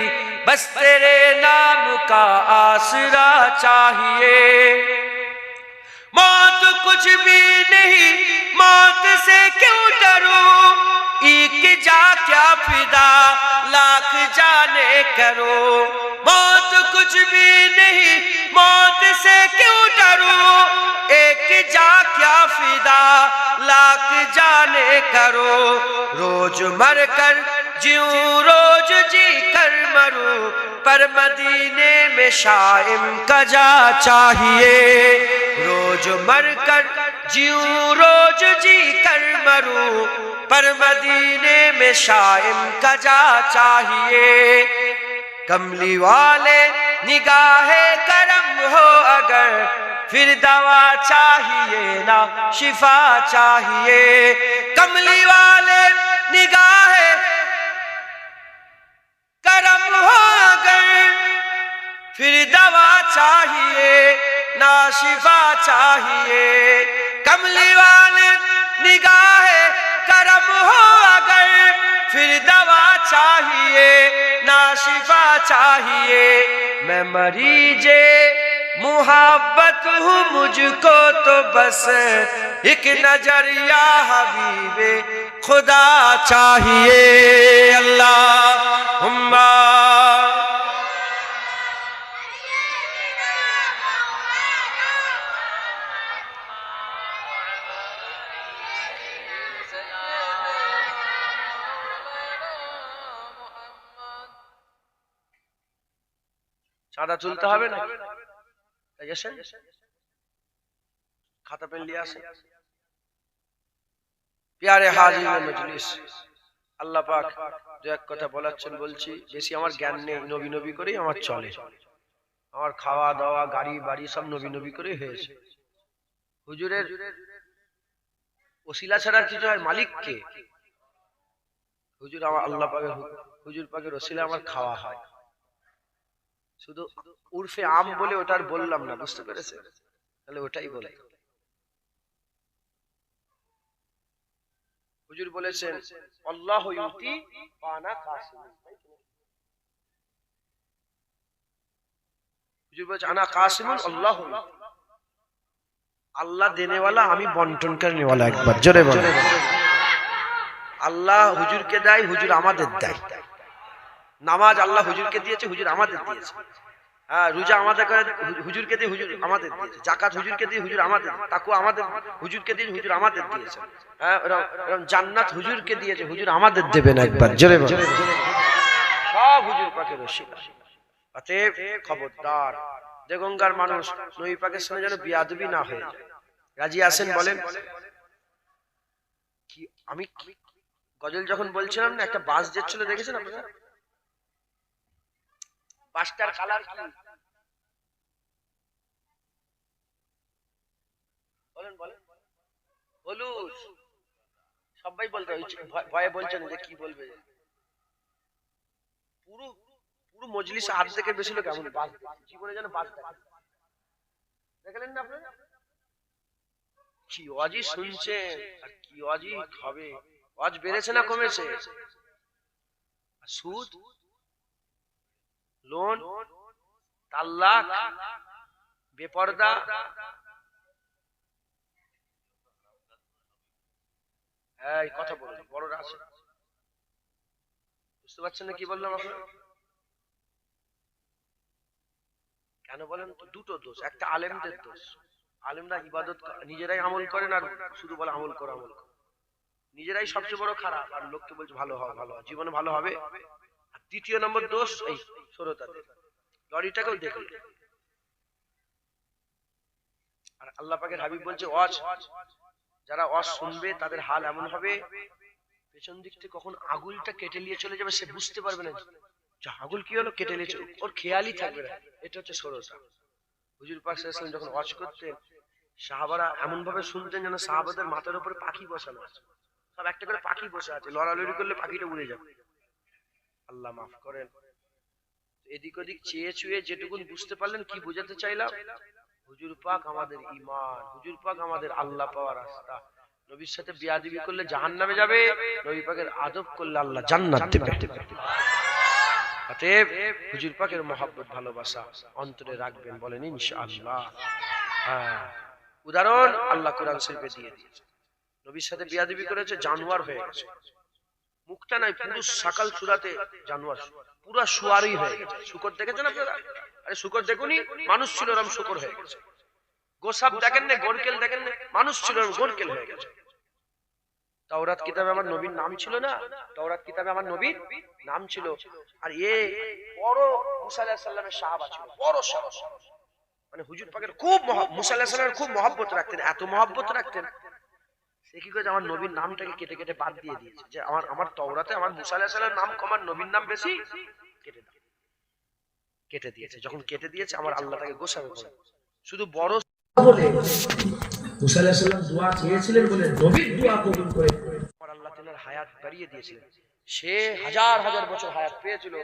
बस तेरे नाम का आसरा चाहिए। मौत कुछ भी नहीं मौत से क्यों डरो एक जा क्या फिदा लाख जाने करो। मौत कुछ भी नहीं मौत से क्यों डरो एक जा क्या फिदा लाख जाने करो। रोज मर कर जीऊं रोज जी कर मरूं पर मदीने में शाइम कजा चाहिए। रोज मर कर जीऊं रोज जी कर मरूं पर मदीने में शाइम कजा चाहिए। कमली वाले निगाहे करम हो अगर फिर दवा चाहिए ना शिफा चाहिए। कमली वाले निगाहे करम हो अगर फिर दवा चाहिए ना शिफा चाहिए। कमली वाले निगाहे करम हो अगर फिर दवा चाहिए ना शिफा चाहिए। मैं मरीजे मोहब्बत हूँ मुझको तो बस एक नजरिया हबीबे खुदा चाहिए। अल्लाहुम्मा চাঁদা তুলতে হবে না? এসেন, খাতা পেন নিয়ে আসেন। প্যারে হাজির মজলিস, আল্লাহ পাক দু এক কথা বলাচ্ছেন, বলছি বেশি আমার জ্ঞান নেই, নবী নবী করেই আমার চলে। আমার খাওয়া দাওয়া গাড়ি বাড়ি সব নবী নবী করেই হয়েছে। হুজুরের ওসিলা ছাড়া কিছু হয়? মালিক কে? হুজুর আমার আল্লাহ পাকের, হুজুর পাকের ওসিলা আমার খাওয়া হয়। শুধু উর্ফে আম বলে ওটা আর বললাম না, বুঝতে পেরেছেন? তাহলে ওটাই বলে। হুজুর বলেছেন আল্লাহ ইউতি ওয়া আনা কাসিম। হুজুর বলেছেন আনা কাসিমুন আল্লাহ ইউতি, আল্লাহ দেনেওয়ালা, আমি বন্টন করনেওয়ালা। একবার জোরে বলেন। আল্লাহ হুজুরকে দেয়, হুজুর আমাদের দেয়। নামাজ আল্লাহ হুজুরকে দিয়েছে, হুজুর আমাদের দিয়েছে। হ্যাঁ, রোজা আমাদের করে, হুজুরকে দিয়ে, হুজুর আমাদের দিয়েছে। যাকাত হুজুরকে দিয়ে, হুজুর আমাদের। তাকওয়া আমাদের, হুজুরকে দিয়ে, হুজুর আমাদের দিয়েছে। হ্যাঁ, এরকম জান্নাত হুজুরকে দিয়েছে, হুজুর আমাদের দেবেন। একবার জোরে বলেন। সব হুজুর পাকের ওসিলা। অতএব খবরদার, দেগঙ্গার মানুষ নবী পাকের সঙ্গে যেন বিয়াদবি না হয়ে যায়। রাজি আছেন বলেন? কি আমি গজল যখন বলছিলাম না, একটা বাস যাচ্ছিল, দেখেছেন আপনারা? বাসটার কালার কি? বলেন বলেন। হলুদ। সবাই বলতে ভয়ে বলছেন যে কি বলবে। পুরো পুরো মজলিসে অর্ধেকের বেশি লোক এমন বাস জীবনে যেন বাস দেখলেন না আপনারা? কি ওয়াজি শুনছেন আর কি ওয়াজি হবে। ওয়াজ বেড়েছে না কমেছে? সুদ, লোন, তালাক, বেপরদা, এই কথা বলুন, বড়রা আছে, বুঝতে পারছেন না কি বললাম আপনারা? কেন বলেন তো? দুটো দোষ। একটা আলেমদের দোষ, আলেমরা ইবাদত নিজেরাই আমল করেন আর শুধু বলে আমল করো আমল করো। নিজেরাই সবচেয়ে বড় খারাপ, আর লোককে বলছে ভালো হও ভালো হও, জীবনে ভালো হবে। আর দ্বিতীয় নম্বর দোষ এই শ্রোতাদের, লরিটাকেও দেখুন। আর আল্লাহ পাকের হাবিব বলছে ওয়াজ, যারা ওয়াজ শুনবে তাদের হাল এমন হবে, পেছন দিক থেকে কখন আগুলটা কেটে নিয়ে চলে যাবে সে বুঝতে পারবে না। আগুল কি হলো, কেটে নিয়ে চলে, ওর খেয়ালই থাকবে না। এটা হচ্ছে শ্রোতা। হুজুর পাক সাল্লাল্লাহু আলাইহি ওয়াসাল্লাম যখন ওয়াজ করতেন, সাহাবারা এমন ভাবে শুনতেন যেন সাহাবাদের মাথার উপরে পাখি বসানো আছে। সব একটা করে পাখি বসে আছে, লড়ালড়ি করলে পাখিটা উড়ে যাবে। আল্লাহ মাফ করেন। এদিক ওদিক চেয়ে চুয়ে যেটুকুন বুঝতে পারলেন, কি বোঝাতে চাইলাম? হুজুর পাক আমাদের ঈমান, হুজুর পাক আমাদের আল্লাহ পাওয়ার রাস্তা। নবীর সাথে বিয়াদবি করলে জাহান্নামে যাবে, নবী পাকের আদব করলে আল্লাহ জান্নাত দেবে। অতএব হুজুর পাকের মহব্বত ভালোবাসা অন্তরে রাখবেন, বলেন ইনশাআল্লাহ। হ্যাঁ, উদাহরণ আল্লাহ কোরআন শরীফে দিয়ে দিয়েছে। নবীর সাথে বিয়াদবি করেছে, জানোয়ার হয়ে গেছে। মুখটা নাই, পুরো সকাল সুরাতে জানোয়ার, পুরো শুয়ারই হয়ে গেছে। শুকর দেখেছেন আপনারা? আরে শুকর দেখুনি, মানুষ ছিল ওরকম শুকর হয়ে গেছে। গোসাপ দেখেন না, গোরকেল দেখেন না, মানুষ ছিল ওরকম গোরকেল হয়ে গেছে। তাওরাত কিতাবে আমার নবীর নাম ছিল না? তাওরাত কিতাবে আমার নবীর নাম ছিল। আর এ বড় মুসা আলাইহিস সালামের সাহাবা ছিল, বড় সাহাবা। মানে হুজুর পাকের খুব মুসা আলাইহিস সালামের খুব মহব্বত রাখতেন, এত মহব্বত রাখতেন। সে কি করেছে, আমার নবীর নামটাকে কেটে কেটে বাদ দিয়ে দিয়েছে, যে আমার তাওরাতে আমার মুসা আলাইহিস সালামের নাম কম, আমার নবীর নাম বেশি, কেটে দাও। কেটে দিয়েছে। যখন কেটে দিয়েছে, আমার আল্লাহ তাকে গোছাবে বলে, শুধু বড় বলে মুসা আলাইহিস সালাম দোয়া চেয়েছিলেন বলে নবীর দোয়া কবুল করে আমার আল্লাহ তাআলার হায়াত বাড়িয়ে দিয়েছিলেন। সে হাজার হাজার বছর হায়াত পেয়েছিল।